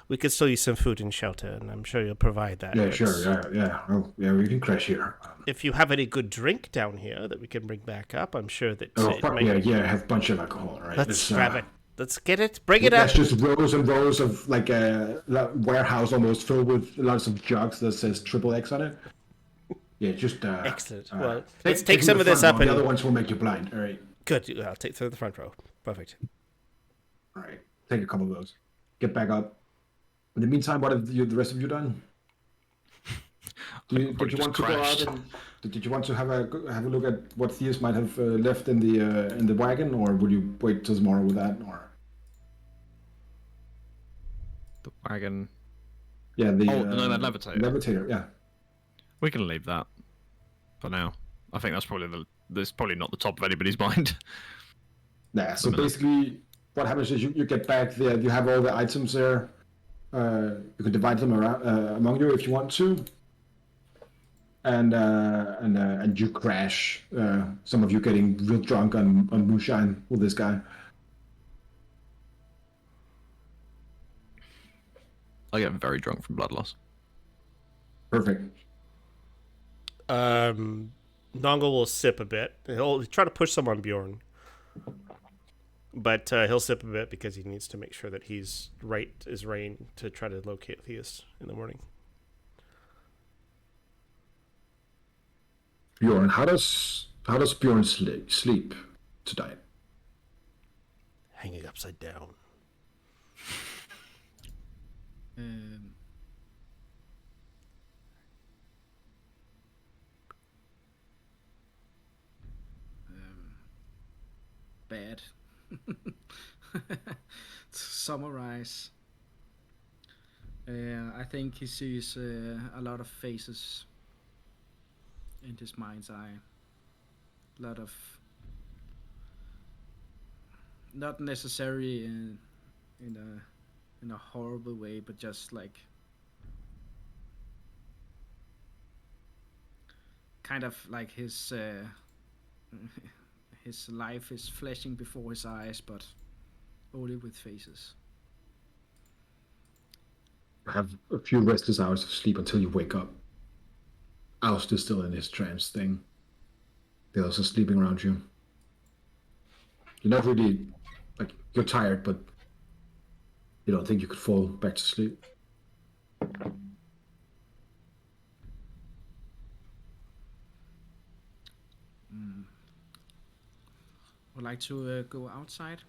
we could still use some food and shelter, and I'm sure you'll provide that. Yeah, But sure. Yeah. Oh, yeah. We can crash here. If you have any good drink down here that we can bring back up, I'm sure that Oh, it fuck, might... yeah. I have a bunch of alcohol. All right. Let's grab it. Let's get it. Bring it up. That's just rows and rows of like a warehouse almost filled with lots of jugs that says XXX on it. Yeah, just Excellent. Well, let's take some the of this front up row. and... The other ones will make you blind. All right. Good. I'll take through the front row. Perfect. All right. Take a couple of those. Get back up. In the meantime, what have the rest of you done? Did you want to go out and did you want to have a look at what Theus might have left in the wagon, or would you wait till tomorrow with that? Or The wagon. yeah, the Oh, no, that levitator. Levitator, yeah. We can leave that for now. I think that's probably not the top of anybody's mind. Yeah. So basically, what happens is you get back there. You have all the items there. You can divide them around among you if you want to. And you crash. Some of you getting real drunk on moonshine with this guy. I get very drunk from blood loss. Perfect. Nongle will sip a bit. He'll try to push some on Bjorn. But he'll sip a bit because he needs to make sure that he's right as rain to try to locate Theus in the morning. Bjorn, how does Bjorn sleep tonight? Hanging upside down. Bad. to summarize, I think he sees a lot of faces in his mind's eye. A lot of, not necessarily in a horrible way, but just like kind of like his his life is flashing before his eyes, but only with faces. Have a few restless hours of sleep until you wake up. Alst is still in his trance thing. They're also sleeping around you. You're not really, like, you're tired, but you don't think you could fall back to sleep. Would like to go outside.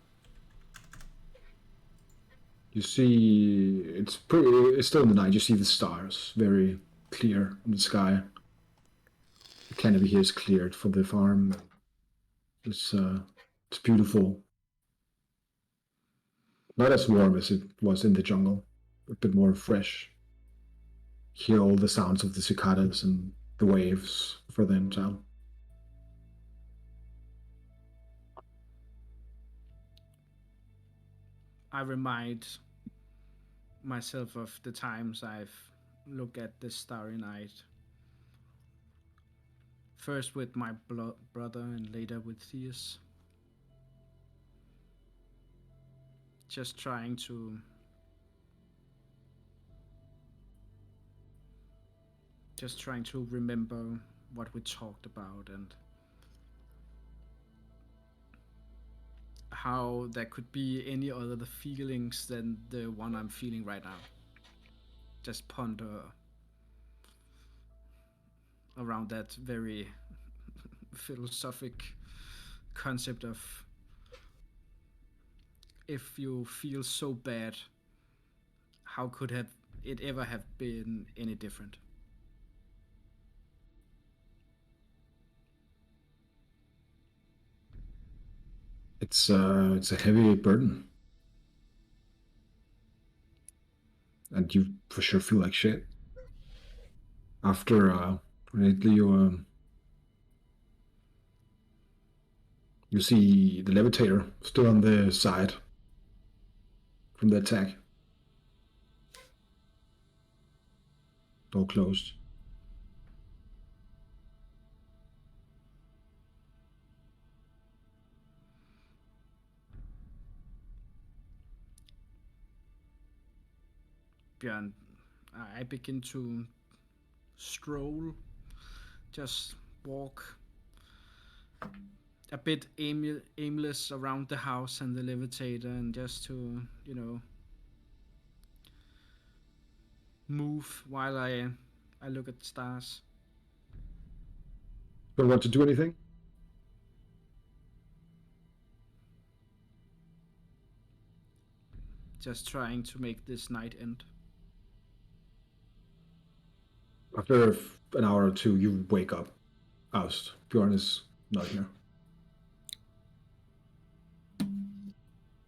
You see, it's still in the night. You see the stars very clear in the sky. The canopy here is cleared for the farm. It's beautiful. Not as warm as it was in the jungle. A bit more fresh. Hear all the sounds of the cicadas and the waves further in town. I remind myself of the times I've looked at this starry night. First with my brother and later with Theus. Just trying to remember what we talked about and how there could be any other feelings than the one I'm feeling right now. Just ponder around that very philosophic concept of if you feel so bad, how could it ever have been any different? It's a heavy burden, and you for sure feel like shit. After lately, you see the levitator still on the side from the attack. Door closed. Björn, I begin to stroll, just walk a bit aimless around the house and the levitator, and just to, move while I look at the stars. Don't want to do anything? Just trying to make this night end. After an hour or two, you wake up. Oust. Bjorn is not here.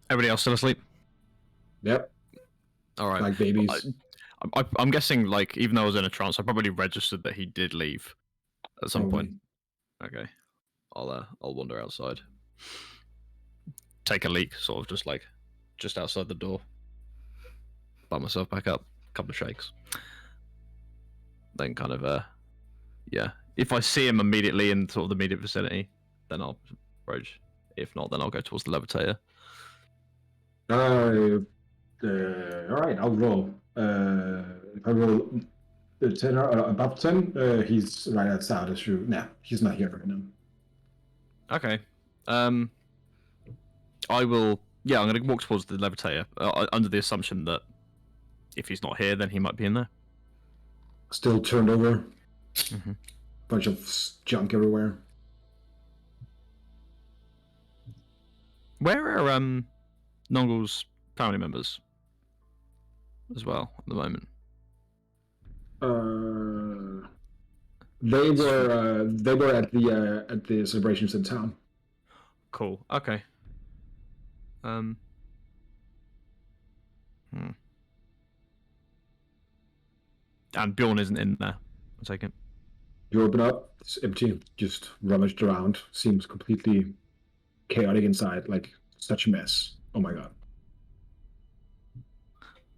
Everybody else still asleep? Yep. All right. Like babies. I'm guessing, like, even though I was in a trance, I probably registered that he did leave at some point. Okay. I'll wander outside. Take a leak, sort of just outside the door. Bump myself back up. A couple of shakes. Then kind of, yeah. If I see him immediately in sort of the immediate vicinity, then I'll approach. If not, then I'll go towards the levitator. All right, I'll roll. If I roll 10 or above 10, he's right outside as you. Nah, he's not here right now. Okay. I will. Yeah, I'm going to walk towards the levitator under the assumption that if he's not here, then he might be in there. Still turned over. Mm-hmm. Bunch of junk everywhere. Where are Nongle's family members as well at the moment? They were at the celebrations in town. Cool. Okay. And Bjorn isn't in there. I take it. You open up, it's empty, just rummaged around. Seems completely chaotic inside, like such a mess. Oh my god.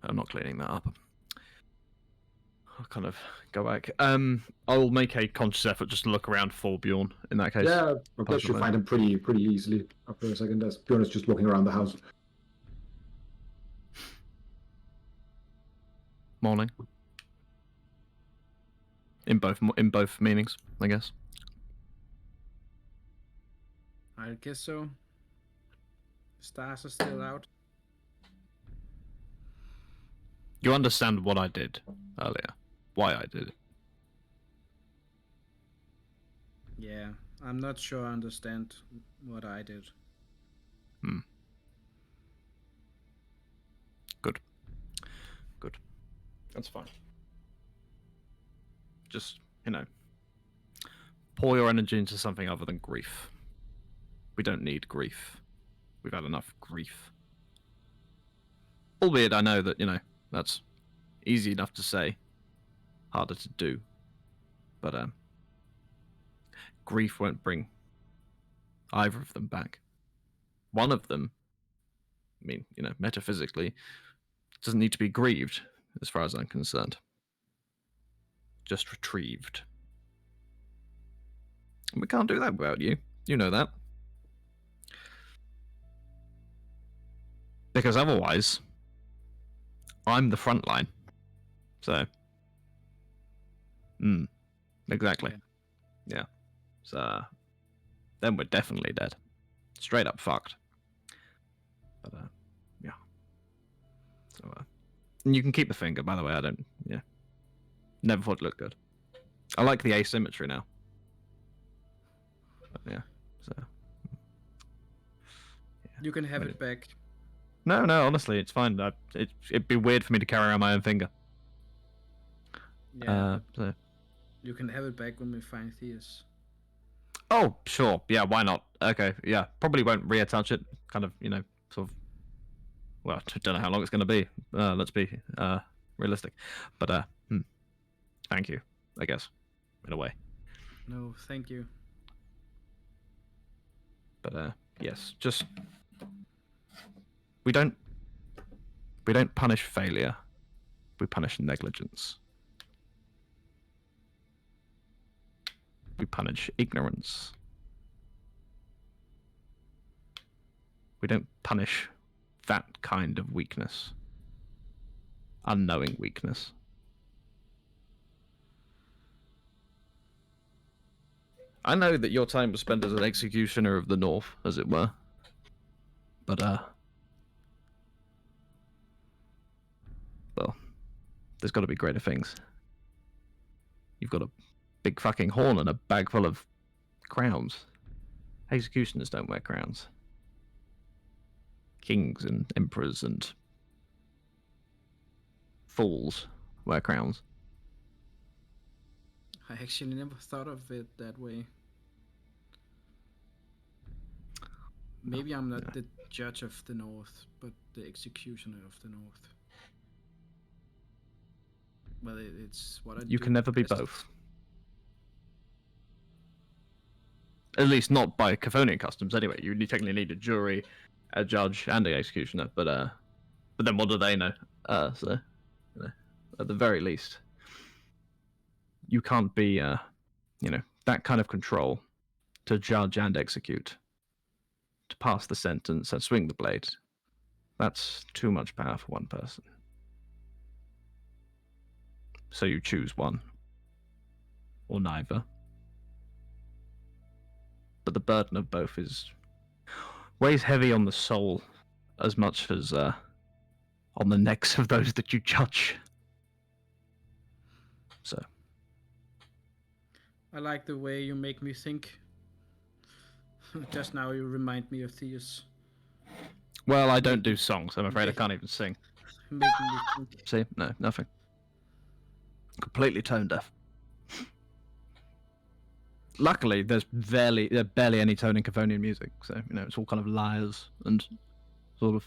I'm not cleaning that up. I'll kind of go back. I'll make a conscious effort just to look around for Bjorn in that case. Yeah, I guess you find him pretty easily after a second. As Bjorn is just walking around the house. Morning. In both meanings, I guess. I guess so. Stars are still out. You understand what I did earlier. Why I did it. Yeah, I'm not sure I understand what I did. Good. Good. That's fine. Just, pour your energy into something other than grief. We don't need grief. We've had enough grief. Albeit I know that, that's easy enough to say, harder to do. But grief won't bring either of them back. One of them, metaphysically, doesn't need to be grieved, as far as I'm concerned. Just retrieved. And we can't do that without you. You know that. Because otherwise, I'm the front line. So, exactly. Yeah. So, then we're definitely dead. Straight up fucked. But, yeah. So, and you can keep the finger, by the way. Never thought it looked good. I like the asymmetry now. But, yeah. So. Yeah. You can have it back. No, honestly, it's fine. It'd be weird for me to carry around my own finger. Yeah. So. You can have it back when we find Theus. Oh, sure. Yeah, why not? Okay, yeah. Probably won't reattach it. Kind of, sort of. Well, I don't know how long it's going to be. Let's be realistic. But, thank you, I guess, in a way. No, thank you. But, yes, just... We don't punish failure. We punish negligence. We punish ignorance. We don't punish that kind of weakness. Unknowing weakness. I know that your time was spent as an executioner of the North, as it were. But, well, there's got to be greater things. You've got a big fucking horn and a bag full of crowns. Executioners don't wear crowns. Kings and emperors and fools wear crowns. I actually never thought of it that way. Maybe I'm not the judge of the North, but the executioner of the North. Well, it's what I do. You can never be best. both. At least not by Chthonian customs, anyway. You technically need a jury, a judge, and an executioner. But then what do they know? So, at the very least, you can't be, that kind of control to judge and execute, to pass the sentence and swing the blade. That's too much power for one person. So you choose one, or neither. But the burden of both weighs heavy on the soul as much as on the necks of those that you judge. So. I like the way you make me think. Just now you remind me of Theus. Well, I don't do songs. I'm afraid I can't even sing. Making me think. See? No, nothing. Completely tone deaf. Luckily, there's barely any tone in Chthonian music, so it's all kind of lyres and sort of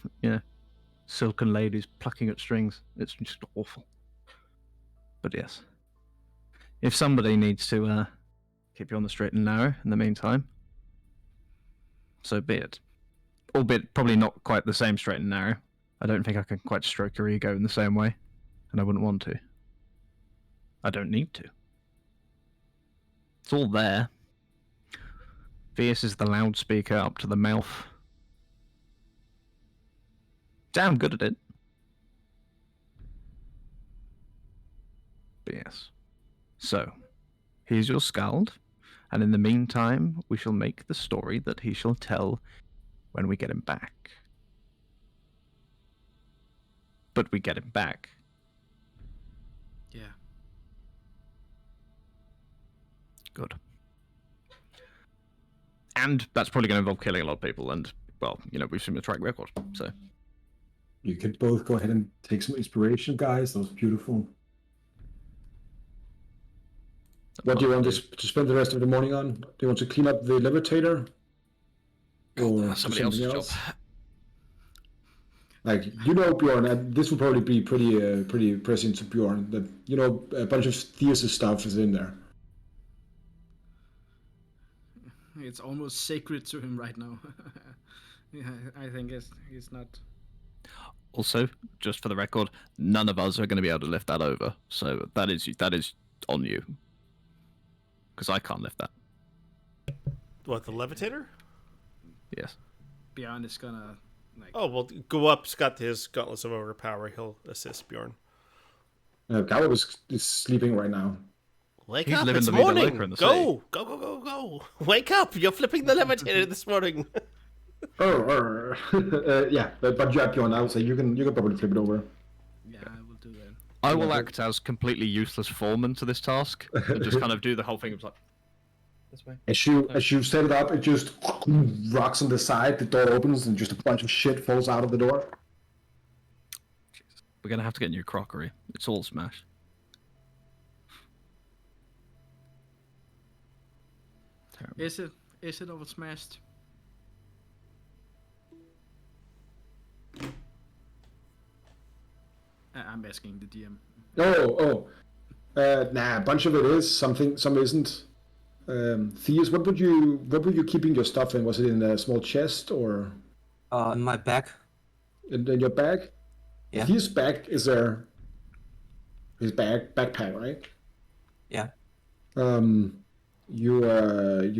silken ladies plucking at strings. It's just awful. But yes, if somebody needs to keep you on the straight and narrow in the meantime, so be it. Albeit probably not quite the same straight and narrow. I don't think I can quite stroke your ego in the same way, and I wouldn't want to. I don't need to. It's all there. Fierce is the loudspeaker up to the mouth. Damn good at it. But yes. So, here's your skald, and in the meantime, we shall make the story that he shall tell when we get him back. But we get him back. Yeah. Good. And that's probably going to involve killing a lot of people, and, well, you know, we've seen the track record, so. You could both go ahead and take some inspiration, guys. That was beautiful. What do you want to spend the rest of the morning on? Do you want to clean up the levitator? Or Somebody else's job. Like, you know, Bjorn, and this will probably be pretty pressing to Bjorn, that, you know, a bunch of Theus' stuff is in there. It's almost sacred to him right now. Yeah, I think he's not. Also, just for the record, none of us are going to be able to lift that over, so that is on you. Because I can't lift that. What, the levitator? Yes. Bjorn is gonna like. Oh, well, go up. Scott his gauntlets of overpower. He'll assist Bjorn. Gala is sleeping right now. Wake He's up, living it's the vida morning. loca in the Go. Wake up, you're flipping the levitator this morning. Yeah, but yeah, Bjorn, I would say you can probably flip it over. Yeah, I will do that. I will act as completely useless foreman to this task, and just kind of do the whole thing of like, this way. As you set it up, it just rocks on the side, the door opens, and just a bunch of shit falls out of the door. We're going to have to get new crockery. It's all smashed. Terrible. Is it over smashed? I'm asking the DM. Nah, a bunch of it is something, some isn't. Theus, what were you keeping your stuff in? Was it in a small chest or In my bag. in your bag? Yeah. Theus' bag is his backpack, right? Yeah. You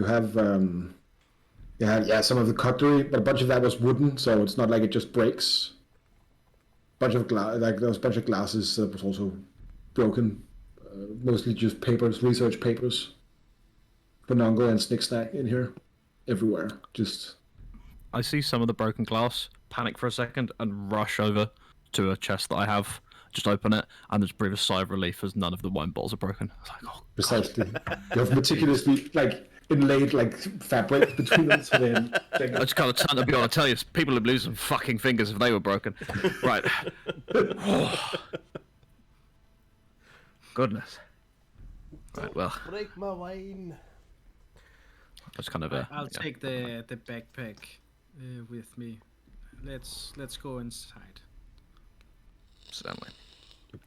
have some of the cutlery, but a bunch of that was wooden, so it's not like it just breaks. Bunch of there was a bunch of glasses that was also broken. Mostly just papers, research papers. Bonongo and Snick Snack in here, everywhere. Just. I see some of the broken glass, panic for a second, and rush over to a chest that I have. Just open it, and just breathe a sigh of relief as none of the wine bottles are broken. It's like, oh, Precisely. You have meticulously inlaid fabric between them. So then I just kind of turn to Bjorn. I tell you, people would lose some fucking fingers if they were broken. Right. Oh. Goodness. Right. Well, Break my wine. that's kind of I'll take the backpack with me. Let's go inside. Certainly.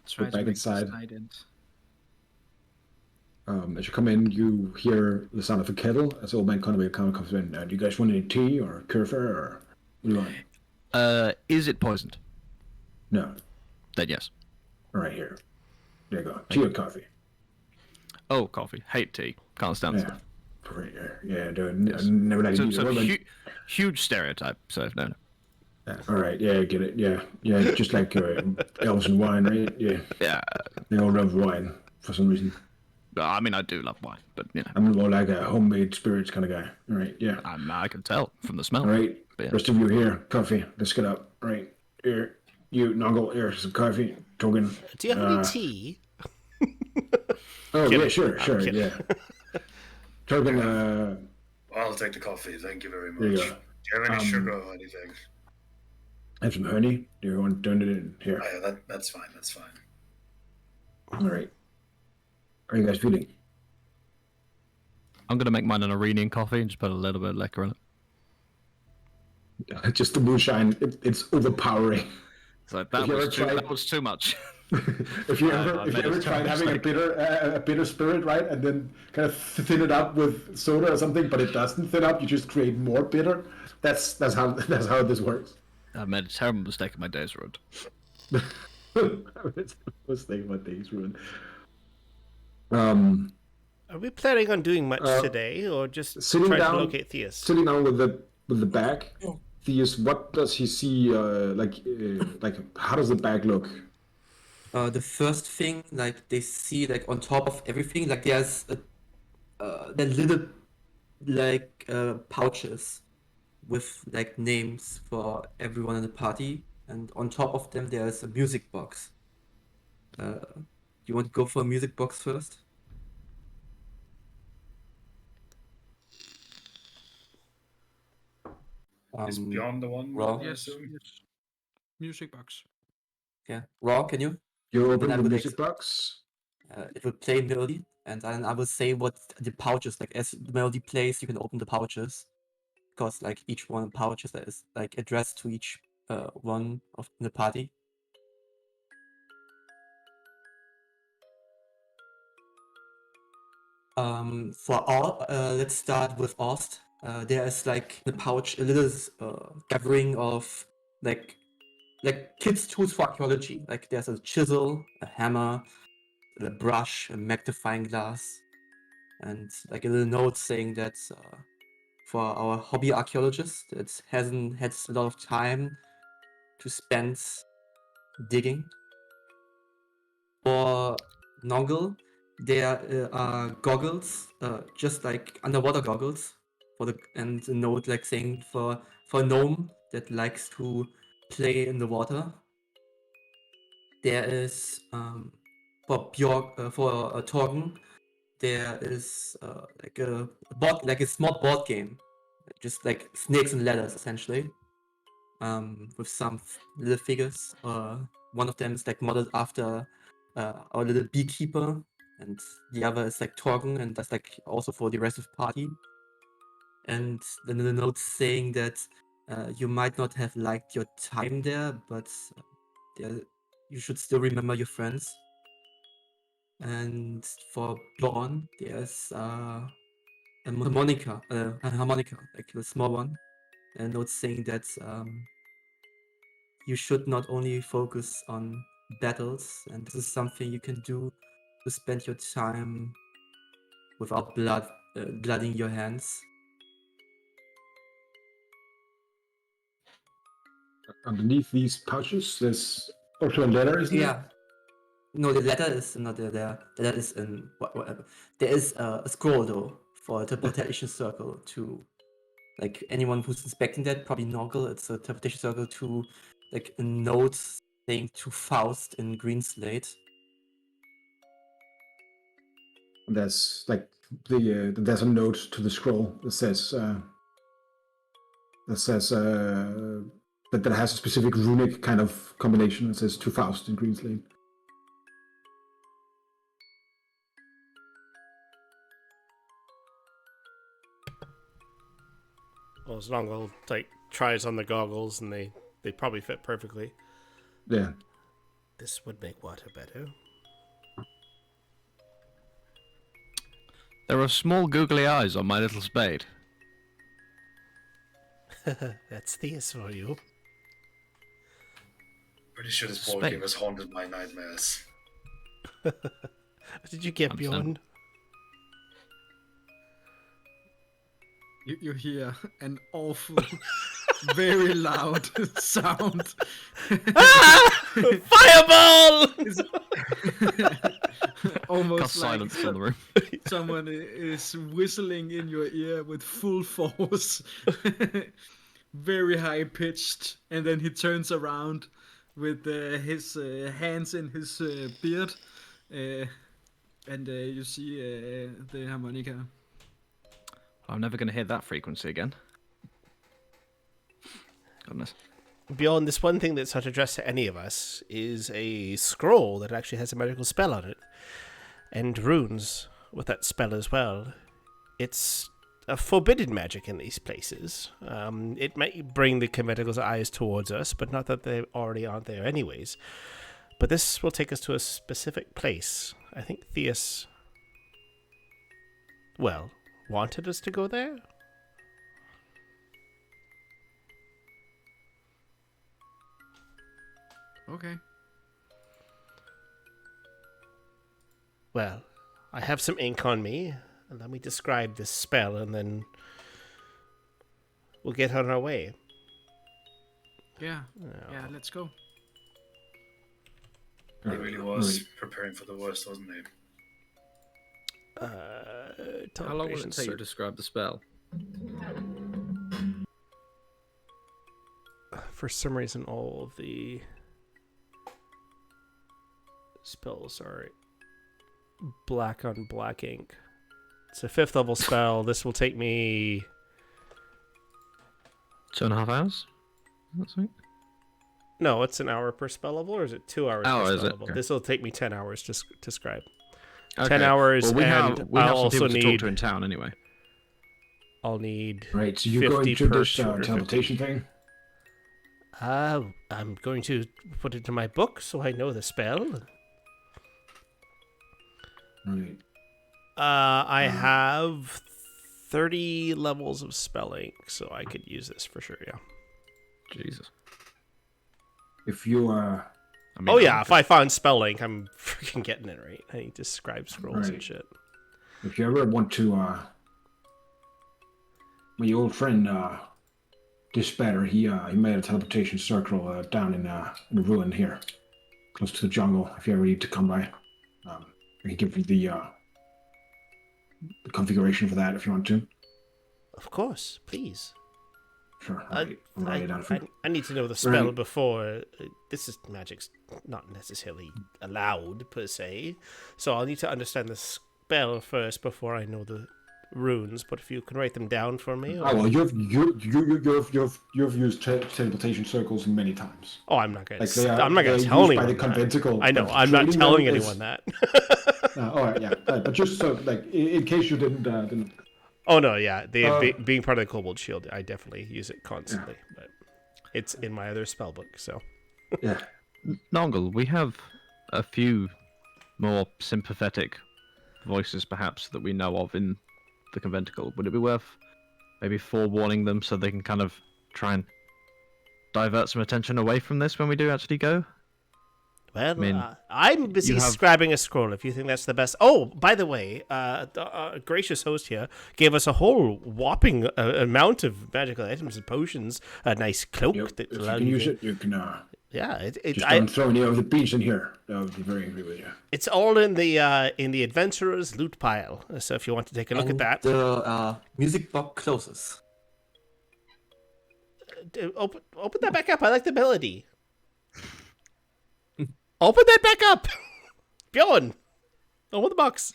Try back to make inside. this night end. As you come in, you hear the sound of a kettle. As old man Conway comes in. Do you guys want any tea or kefir or what do you want? Is it poisoned? No. Then yes. All right, here. There you go. Tea or coffee? Oh, coffee. Hate tea. Can't stand it. Yeah. Great. Yeah. Never like it. So huge stereotype. So no. All right. Yeah, I get it. Yeah. Just like elves and wine, right? Yeah. Yeah. They all love wine for some reason. I mean, I do love wine, but you know. I'm more like a homemade spirits kind of guy. All right. Yeah. I can tell from the smell. All right. Yeah. Rest of you here, coffee. Let's get up. All right. Here, you Noggle. Here's some coffee. Token. Do you have any tea? Oh Kidding. yeah, sure, kidding. yeah. Token. I'll take the coffee. Thank you very There you much. go. Do you have any sugar or anything? Have some honey. Do you want to turn it in here? Oh, yeah, that's fine. That's fine. All right. How are you guys feeling? I'm gonna make mine an Iranian coffee and just put a little bit of liquor in it. Just the moonshine. It's overpowering. So If you ever tried- that was too much. If you I ever made a tried terrible having mistake. a bitter spirit, right, and then kind of thin it up with soda or something, but it doesn't thin up, you just create more bitter. That's how this works. I made a terrible mistake in my day's road. I was thinking about days ruined. Are we planning on doing much today, or just Sitting trying down, to locate Theus? sitting down with the bag. Theus, what does he see? Like how does the bag look? The first thing like they see like on top of everything like there's the little like pouches with like names for everyone in the party, and on top of them there's a music box. You want to go for a music box first? Is Beyond the one? Raw. I Yes, assume? yes. Music box. Yeah, Raw, can you? You Then open I the would music box. it will play melody, and then I will say what the pouches like. As the melody plays, you can open the pouches, because like each one pouches that is like addressed to each one of the party. For all, let's start with Ost. There is like in the pouch a little gathering of like kids' tools for archaeology. Like there's a chisel, a hammer, a brush, a magnifying glass, and like a little note saying that for our hobby archaeologist that hasn't had a lot of time to spend digging. For Noggle, there are goggles, just like underwater goggles, and a note like saying for a gnome that likes to play in the water. There is for Bjork, for Torgen, there is like a small board game, just like snakes and ladders essentially, with some little figures. One of them is like modeled after our little beekeeper, and the other is like Torgen, and that's like also for the rest of the party. And then the note saying that you might not have liked your time there, but you should still remember your friends. And for Blonde, there's a harmonica, like a small one, and note saying that you should not only focus on battles, and this is something you can do to spend your time without blooding your hands. Underneath these pouches, there's also a letter, isn't there? Yeah. No, the letter is not there. The letter is in whatever. There is a scroll though for a teleportation circle to like anyone who's inspecting that, probably Noggle. It's a teleportation circle to like a note saying to Faust in green slate. And there's like there's a note to the scroll that says that has a specific runic kind of combination. It says to Faust in green slate. Well, as long as like tries on the goggles, and they probably fit perfectly. Yeah. This would make water better. There are small googly eyes on my little spade. That's Theus for you. Pretty sure this board Space. game has haunted my nightmares. What did you get, Understand. Bjorn? You hear an awful, very loud sound. Fireball! Almost Cast like silence in the room. someone is whistling in your ear with full force, very high pitched, and then he turns around with his hands in his beard, and you see the harmonica. I'm never going to hear that frequency again. Goodness. Beyond this, one thing that's not addressed to any of us is a scroll that actually has a magical spell on it, and runes with that spell as well. It's forbidden magic in these places. It might bring the conventicle's eyes towards us, but not that they already aren't there anyways. But this will take us to a specific place. I think Theus, well, wanted us to go there? Okay. Well, I have some ink on me. Let me describe this spell, and then we'll get on our way. Yeah. Yeah, let's go. He really was preparing for the worst, wasn't he? How long will it take to describe the spell? For some reason, all of the spells are black on black ink. It's a 5th level spell. This will take me 2.5 hours? That's right. No, it's an hour per spell level, or is it 2 hours Oh, per is spell it? level? Okay. This will take me 10 hours to scribe. Okay. 10 hours, well, we and have I'll some also people to talk need... to in town anyway. I'll need Right, so you're 50 going to per this 250. teleportation thing? I'm going to put it in my book so I know the spell. Right. I have 30 levels of spelling, so I could use this for sure, yeah. Jesus. If you I mean, Oh yeah, if I found spelling, I'm freaking getting it right. I need to scribe scrolls and Right. shit. if you ever want to my old friend Dispatter, he made a teleportation circle down in the ruin here, close to the jungle. If you ever need to come by, I can give you the configuration for that if you want to. Of course, please. Sure. I, I'll write it down for you. I need to know the spell Right. before. This is magic's not necessarily allowed per se, so I'll need to understand the spell first before I know the runes. But if you can write them down for me, or... Oh well, you've used teleportation circles many times. Oh, I'm not gonna. Like they are, I'm not gonna they're tell used by anyone the that. conventicle. I know. but I'm not trading telling them anyone is- that. all right, yeah, but just so like in case you didn't. Oh no, yeah. Being part of the Kobold Shield, I definitely use it constantly. But it's in my other spell book, so. Yeah. Nongle, we have a few more sympathetic voices, perhaps, that we know of in the conventicle. Would it be worth maybe forewarning them so they can kind of try and divert some attention away from this when we do actually go? Well, mean, I'm busy you have- scribing a scroll if you think that's the best. Oh, by the way, the gracious host here gave us a whole whopping amount of magical items and potions. A nice cloak that If you allowed can you use to... it, you can Yeah, just don't throw any of the beans in here. I would be very angry with you. it's all in the adventurer's loot pile. So if you want to take a look at that, The music box closes. open that back up. I like the melody. Open that back up, Bjorn. Open the box.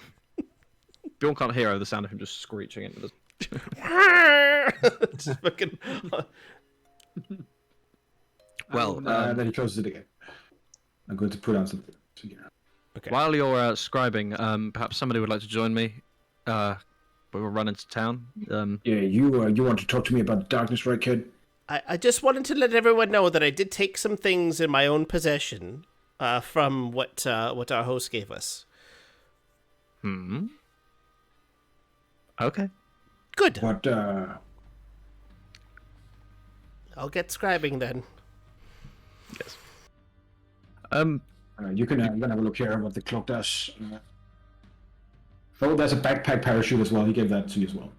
Bjorn can't hear the sound of him just screeching into the... Just fucking... Well, Then he closes it again. I'm going to put on something. Okay. while you're scribing, perhaps somebody would like to join me. We'll run into town. Yeah, you want to talk to me about the darkness, right, kid? I just wanted to let everyone know that I did take some things in my own possession from what our host gave us. Okay. Good. What? I'll get scribing then. Yes. You can then have a look here at what the cloak does. Oh, there's a backpack parachute as well. He gave that to you as well.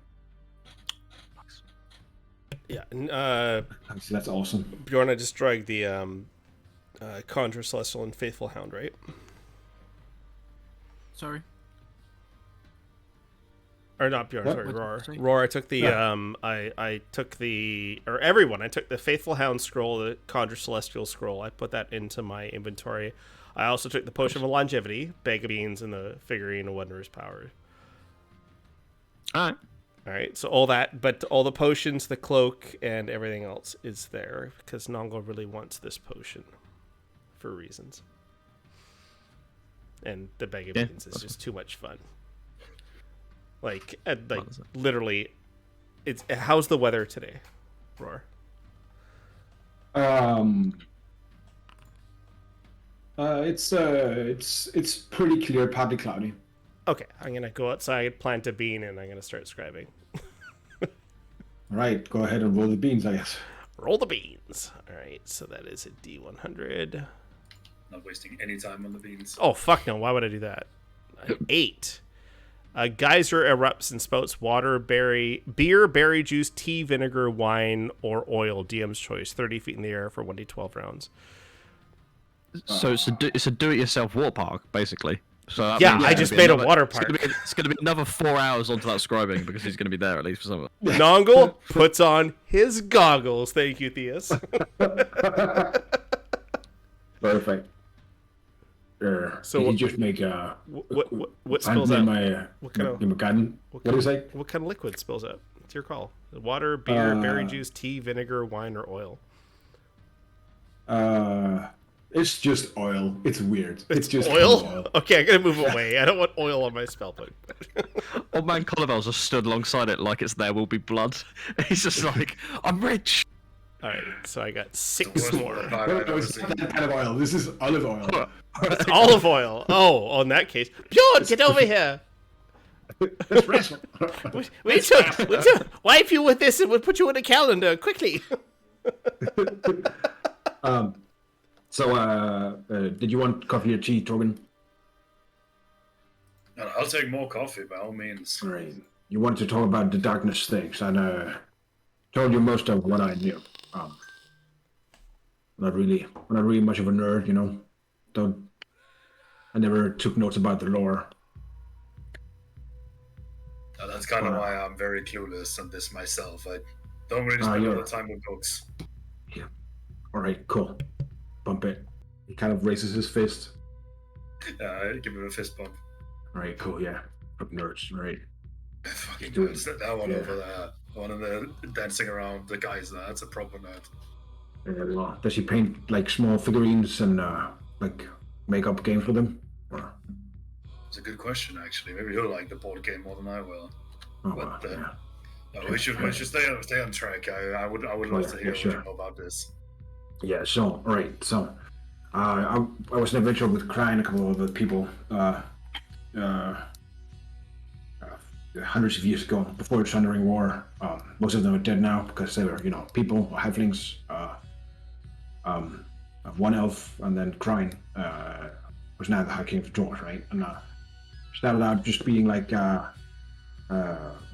Yeah. So that's awesome. Bjorn, I just dragged the Conjure, Celestial, and Faithful Hound, right? Sorry. Or not Bjorn, What? sorry, What- Roar. sorry? Roar, I took the Yeah. I took the, or everyone, I took the Faithful Hound scroll, the Conjure Celestial scroll. I put that into my inventory. I also took the Potion of Longevity, Bag of Beans, and the Figurine of Wondrous Power. All right. All right, so all that, but all the potions, the cloak, and everything else is there because Nongo really wants this potion for reasons. And the Bag of Yeah, Beans is that's just too much fun. Like What is it? literally it's how's the weather today, Roar? It's pretty clear, partly cloudy. Okay, I'm gonna go outside, plant a bean, and I'm gonna start scribing. All right, go ahead and roll the beans, I guess. Roll the beans. All right, so that is a D100. Not wasting any time on the beans. Oh fuck no! Why would I do that? 8. A geyser erupts and spouts water, beer, berry juice, tea, vinegar, wine, or oil. DM's choice. 30 feet in the air for 1d12 rounds. So it's a do-it-yourself water park, basically. So that Yeah, means I it's just gonna be made a another- water It's gonna, park. be, it's gonna be another 4 hours onto that scribing because he's gonna be there at least for some of it. Nongle puts on his goggles. Thank you, Theus. Perfect. So Did you what- just make what spills out? What kind of- garden? What do you say? What kind of liquid spills out? It's your call. Water, beer, berry juice, tea, vinegar, wine, or oil. It's just oil. It's weird. It's just Oil? Okay, I'm gonna move away. I don't want oil on my spell book. Old man Collarbell's just stood alongside it like it's There Will Be Blood. He's just like, I'm rich. All right, so I got 6 Worst more. water No, park I've no, ever it's not seen. that kind of oil. This is olive oil. It's olive oil. Oh, in that case, Bjorn, get over here. Espresso. We need to wipe you with this, and we'll put you in a calendar quickly. So, did you want coffee or tea, Torben? No, I'll take more coffee by all means. Right. You wanted to talk about the darkness things, and told you most of what I knew. Not really much of a nerd, you know. I never took notes about the lore. That's kind of why I'm very clueless on this myself. I don't really spend a lot of time with books. Yeah. All right. Cool. Bump it. He kind of raises his fist. Give him a fist bump. All right. Cool. Yeah. Fuck nerds. Right. Fucking Do it. nerds. That one Yeah. over there. One of the dancing around the guys there. That's a proper nerd. Well, does he paint like small figurines and like make up games with them? Or... It's a good question, actually. Maybe he'll like the board game more than I will. Oh, But yeah. no, we should stay on track. I would love to hear what sure. you know about this. Yeah, so, alright, so, I was in an adventure with Cry and a couple of other people, hundreds of years ago, before the Thundering War. Most of them are dead now, because they were, you know, people, or halflings, one elf, and then Crying, was now the High King of the Dwarves, right? And, started out just being like a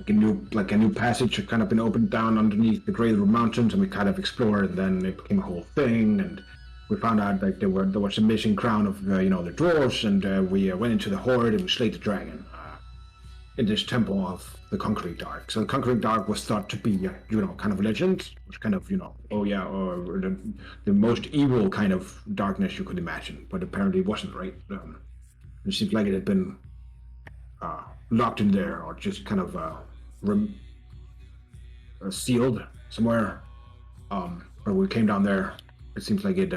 new passage had kind of been opened down underneath the Grey River Mountains, and we kind of explored, and then it became a whole thing, and we found out like there was a missing crown of the dwarves, and we went into the Horde and we slayed the dragon in this temple of the Conquering Dark. So the Conquering Dark was thought to be kind of a legend. It was kind of or the most evil kind of darkness you could imagine, but apparently it wasn't, right? It seemed like it had been locked in there, or just kind of sealed somewhere. But we came down there, it seems like it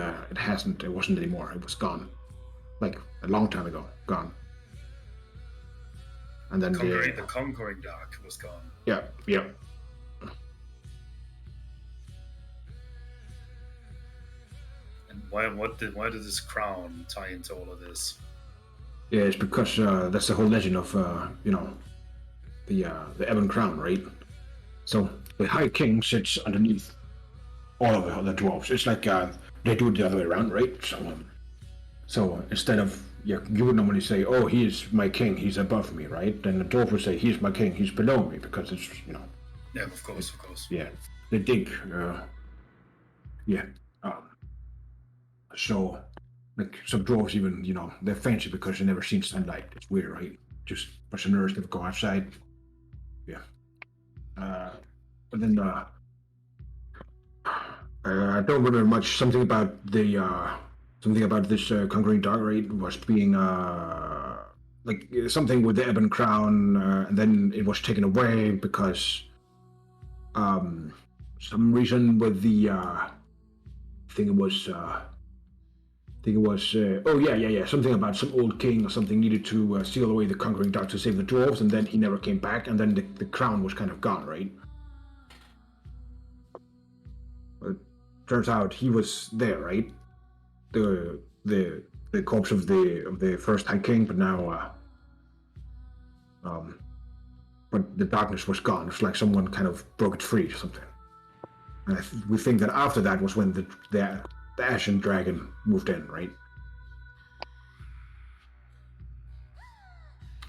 wasn't anymore. It was gone, like a long time ago, gone. And then The Conquering Dark was gone. yeah. And why did this crown tie into all of this? Yeah, it's because that's the whole legend of the Ebon Crown, right? So the High King sits underneath all of the other dwarves. It's like they do it the other way around, right? So instead of you would normally say, "Oh, he is my king. He's above me," right? Then the dwarf would say, "He's my king. He's below me," because it's Yeah, of course. yeah, they dig. So, like, some dwarves even, they're fancy because they've never seen sunlight. It's weird, right? Just a bunch of nerds never go outside. Yeah. But then, I don't remember much. Something about this Conquering Dark, right, was being, like, something with the Ebon Crown, and then it was taken away because, some reason with the, I think it was something about some old king or something needed to seal away the Conquering Dark to save the dwarves, and then he never came back, and then the crown was kind of gone, right? turns out he was there, right? The corpse of the first High King, but now but the darkness was gone. It's like someone kind of broke it free or something. And we think that after that was when the Ashen Dragon moved in, right?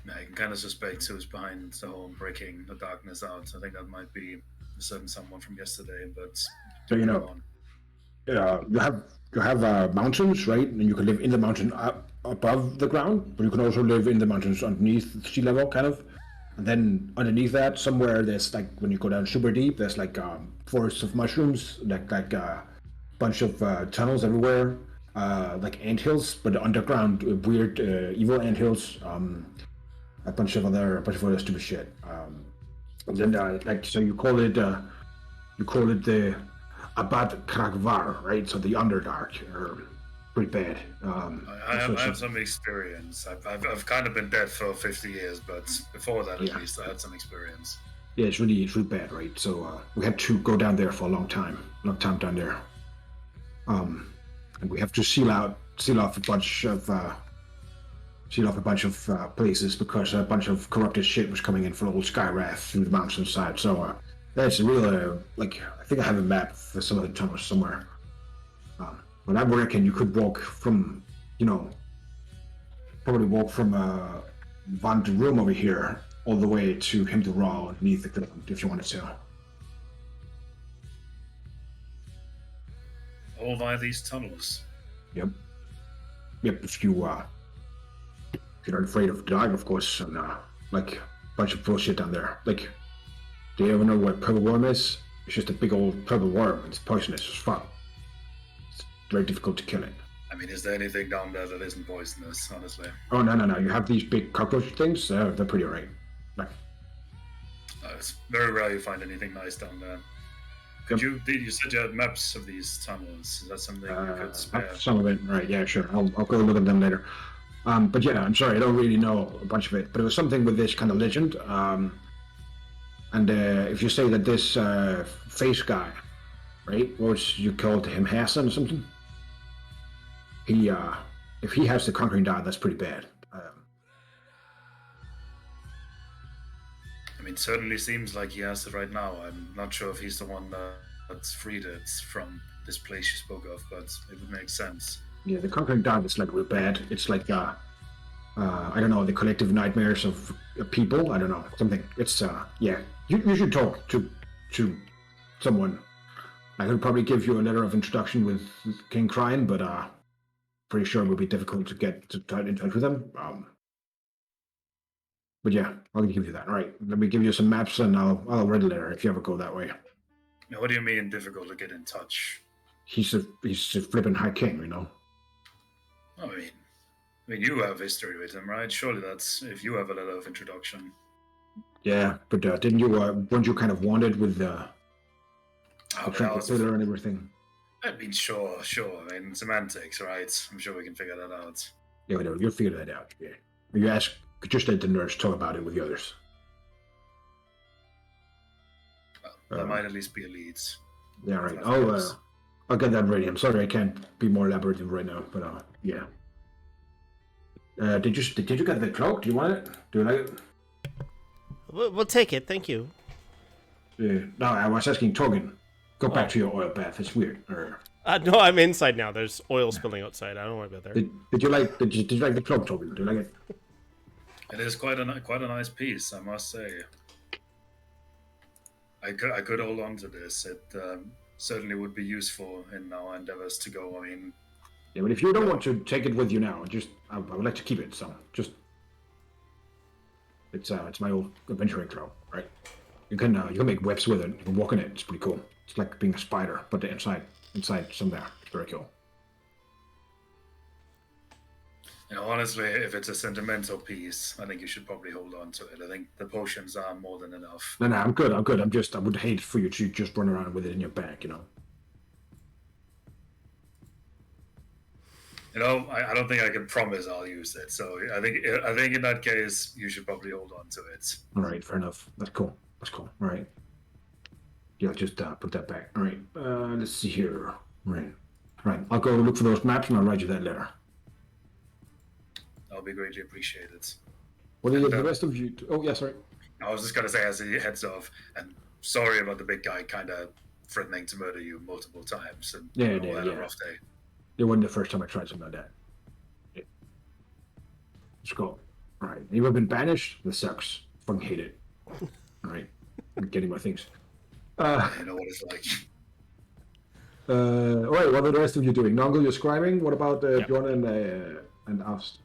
I can kind of suspect who's behind the whole breaking the darkness out. I think that might be a certain someone from yesterday, but So you know, you have mountains, right? And you can live in the mountain above the ground, but you can also live in the mountains underneath sea level, kind of. And then underneath that, somewhere there's like when you go down super deep, there's like forests of mushrooms, like a bunch of tunnels everywhere, like anthills, but underground, weird, evil anthills. A bunch of other stupid shit. And then like so you call it the Abad Kragvar, right? So the Underdark, or pretty bad. I have some experience. I've kind of been dead for 50 years, but before that, at least, I had some experience. Yeah, it's really bad, right? So we had to go down there for a long time down there. And we have to seal off a bunch of places because a bunch of corrupted shit was coming in from old Skywrath through the mountainside. So that's a real like I think I have a map for some of the tunnels somewhere. But I reckon you could walk from, probably walk from Van de Room over here all the way to Him to Raw underneath the ground if you wanted to. All via these tunnels. Yep. If you're not afraid of dying, of course, and like a bunch of bullshit down there. Like, do you ever know what purple worm is? It's just a big old purple worm. It's poisonous as fuck. It's very difficult to kill it. I mean, is there anything down there that isn't poisonous, honestly? Oh, no. You have these big cockroach things. They're pretty alright. Like, it's very rare you find anything nice down there. You said you had maps of these tunnels. Is that something you could spare? Some of it, right? Yeah, sure. I'll go look at them later. But yeah, I'm sorry, I don't really know a bunch of it. But it was something with this kind of legend. And if you say that this face guy, right? What was you called him, Hassan or something? If he has the conquering dart, that's pretty bad. I mean, certainly seems like he has it right now. I'm not sure if he's the one that's freed it from this place you spoke of, but it would make sense. Yeah, the conquering dart is like real bad. It's like I don't know, the collective nightmares of people. I don't know, something. It's yeah. You should talk to someone. I could probably give you a letter of introduction with King Crine, but pretty sure it would be difficult to get in touch with him. But yeah, I'll give you that. All right, let me give you some maps, and I'll write a letter if you ever go that way. Now, what do you mean difficult to get in touch? He's a flippin' High King, you know. I mean, you have history with him, right? Surely that's if you have a letter of introduction. Yeah, but didn't you? Weren't you kind of wanted with the Tranquilizor and everything? I mean, sure. I mean, semantics, right? I'm sure we can figure that out. Yeah, whatever. You'll figure that out. Yeah. You ask. Just let the nerds talk about it with the others. Well, that might at least be a lead. Yeah, right. I'll get that ready. I'm sorry I can't be more elaborative right now, but yeah. Did you get the cloak? Do you want it? Do you like it? We'll take it, thank you. Yeah. No, I was asking Torgen. Go back to your oil bath. It's weird. No, I'm inside now. There's oil spilling outside. I don't want to go there. Did you like the cloak, Torgen? Do you like it? It is quite a nice piece, I must say. I could hold on to this. It certainly would be useful in our endeavors to go. I mean, yeah, but if you don't want to take it with you now, I would like to keep it. So it's my old adventuring cloak, right? You can make webs with it. You can walk in it. It's pretty cool. It's like being a spider, but inside somewhere. It's very cool. Honestly, if it's a sentimental piece, I think you should probably hold on to it. I think the potions are more than enough. No, I'm good. I would hate for you to just run around with it in your bag, you know. I don't think I can promise I'll use it. So I think in that case, you should probably hold on to it. All right, fair enough. That's cool. All right. Yeah, just put that back. All right. Let's see here. Right. Right. I'll go look for those maps and I'll write you that letter. That'll be greatly appreciated. What did the rest of you? Oh, yeah, sorry. I was just gonna say, as a heads off, and sorry about the big guy kind of threatening to murder you multiple times, and Yeah, we all had a rough day. It wasn't the first time I tried something like that. Yeah. Let's go. All right. You have been banished? This sucks. Fucking hate it. All right. I'm getting my things. You know what it's like. All right. What are the rest of you doing? Nongle, you're scribing. What about Yep. Bjorn and Ast?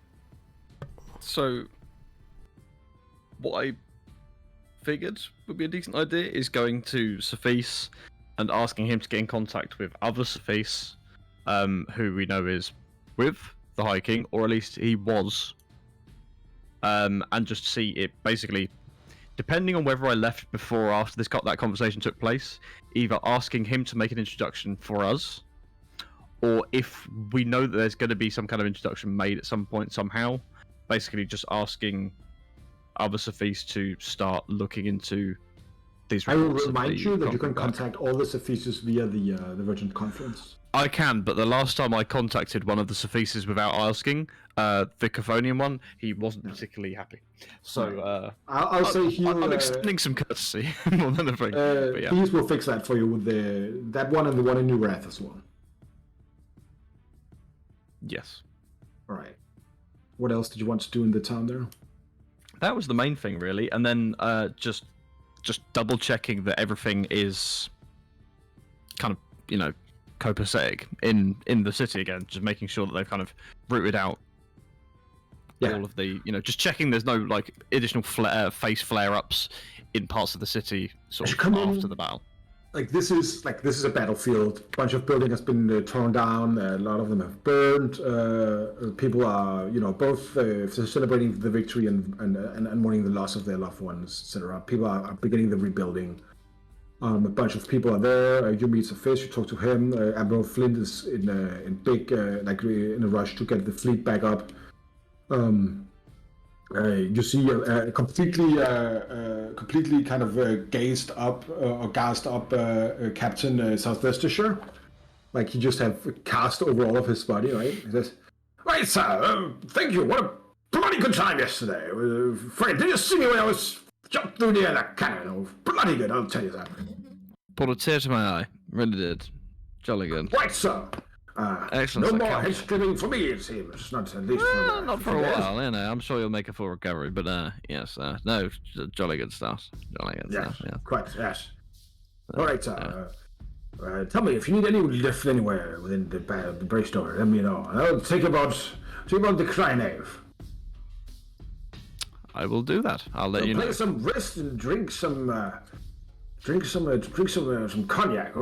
So, what I figured would be a decent idea is going to Sophice and asking him to get in contact with other Sophice, who we know is with the High King, or at least he was, and just see it basically, depending on whether I left before or after that conversation took place, either asking him to make an introduction for us, or if we know that there's going to be some kind of introduction made at some point somehow, basically just asking other Sophice to start looking into these I will reports of remind the you that you can Conquering contact all the Sophices via the Virgin Conference. I can, but the last time I contacted one of the Sophices without asking, the Cavonian one, he wasn't particularly happy. So I'll say he'll. I'm extending some courtesy more than anything. But yeah. These will fix that for you with that one and the one in New Wrath as well. Yes. All right. What else did you want to do in the town there? That was the main thing, really, and then just double checking that everything is kind of, copacetic in the city again. Just making sure that they've kind of rooted out all of the, just checking there's no additional face flare-ups in parts of the city sort of after the battle. This is a battlefield. A bunch of buildings has been torn down. A lot of them have burned. People are, both celebrating the victory and mourning the loss of their loved ones, etc. People are beginning the rebuilding. A bunch of people are there. You meet Sophice. You talk to him. Admiral Flint is in a rush to get the fleet back up. You see a completely kind of gassed up Captain Southwestershire. He just have cast over all of his body, right? He says, "Right, sir, thank you. What a bloody good time yesterday. Fred, did you see me when I was jumped through the air that cannon? Oh, bloody good, I'll tell you that." Brought a tear to my eye. Really did. Jolly good. Right, sir. Excellent. No sir, more Count. head-screaming for me, it seems. Not at least Not for a while, I'm sure you'll make a full recovery, but yes, no, jolly good stuff. Jolly good Yes, stuff, yeah. quite, yes. All right, sir. Tell me if you need any lift anywhere within the Braystore, let me know. I'll take about the Krynave. I will do that. I'll let you know. Play some wrist and drink some cognac.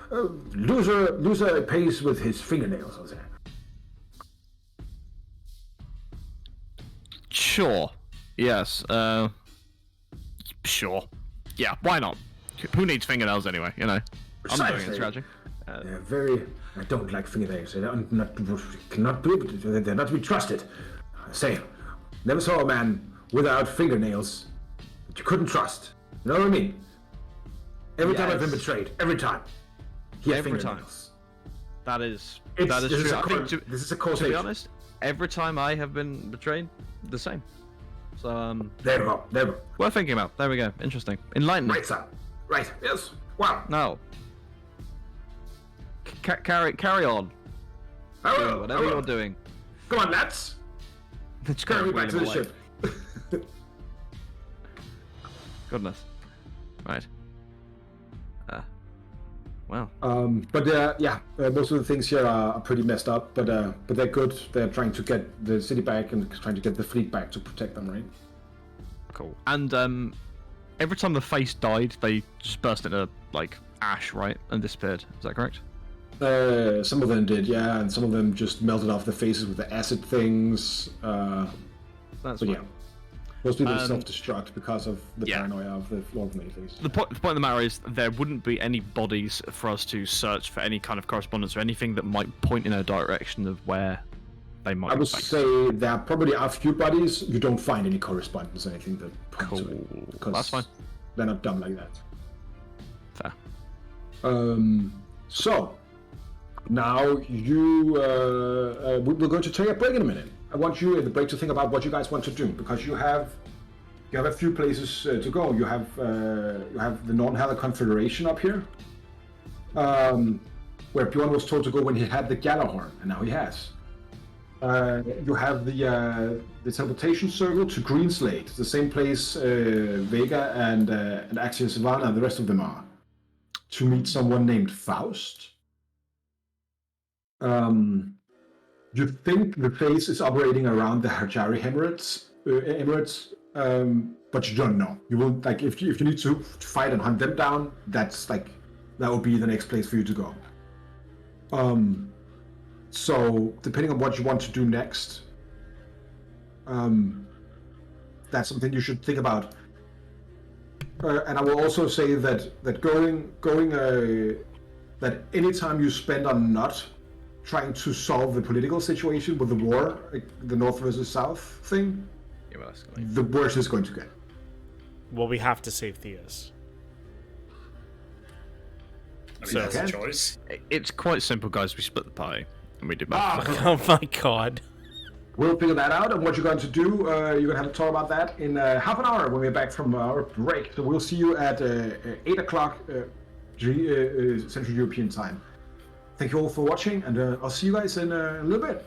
Loser pays with his fingernails, I'll say. Sure. Yes. Sure. Yeah. Why not? Who needs fingernails anyway? I'm doing Precisely. it, scratching. I don't like fingernails. They're not to be trusted. I say, never saw a man without fingernails that you couldn't trust. You know what I mean? Every time I've been betrayed. Every time. He has Every fingernails. That is This true. is I think this is a to causation. be honest, every time I have been betrayed, the same. So There we go. worth thinking about. There we go. Interesting. Enlightening. Right, sir. Right. Yes. Wow. No. Carry on. Oh, Whatever you're doing. Come on, lads. Let's Carry me back to the away. ship. Goodness. Right. Well. But most of the things here are pretty messed up, but they're good. They're trying to get the city back and trying to get the fleet back to protect them, right? Cool. And every time the face died, they just burst into ash, right, and disappeared. Is that correct? Some of them did, yeah, and some of them just melted off their faces with the acid things. That's But fine. yeah, most people self-destruct because of the yeah. paranoia of the Lord of Many Faces. The point of the matter is, there wouldn't be any bodies for us to search for any kind of correspondence or anything that might point in a direction of where they might I be would based. say there probably are a few bodies. You don't find any correspondence or anything that points to it. Because That's fine. They're not dumb like that. Fair. So, Now we're going to take a break in a minute. I want you in the break to think about what you guys want to do, because you have a few places to go. You have the Non-Heather Confederation up here, where Bjorn was told to go when he had the Gjallarhorn, and now he has. You have the teleportation circle to Greenslade, the same place Vega and Axia Savannah and the rest of them are, to meet someone named Faust. You think the phase is operating around the Hajari Emirates, but you don't know. You will, like, if you need to fight and hunt them down, that will be the next place for you to go. So depending on what you want to do next, that's something you should think about. And I will also say that that anytime you spend on not trying to solve the political situation with the war, like the North versus South thing, Yeah, well, the worse it's going to get. Well, we have to save Theus. I mean, So- that's a Okay. choice. It's quite simple, guys. We split the party and we did both. Oh my god. We'll figure that out, and what you're going to do, you're going to have to talk about that in half an hour when we're back from our break. So we'll see you at 8 o'clock Central European time. Thank you all for watching, and I'll see you guys in a little bit.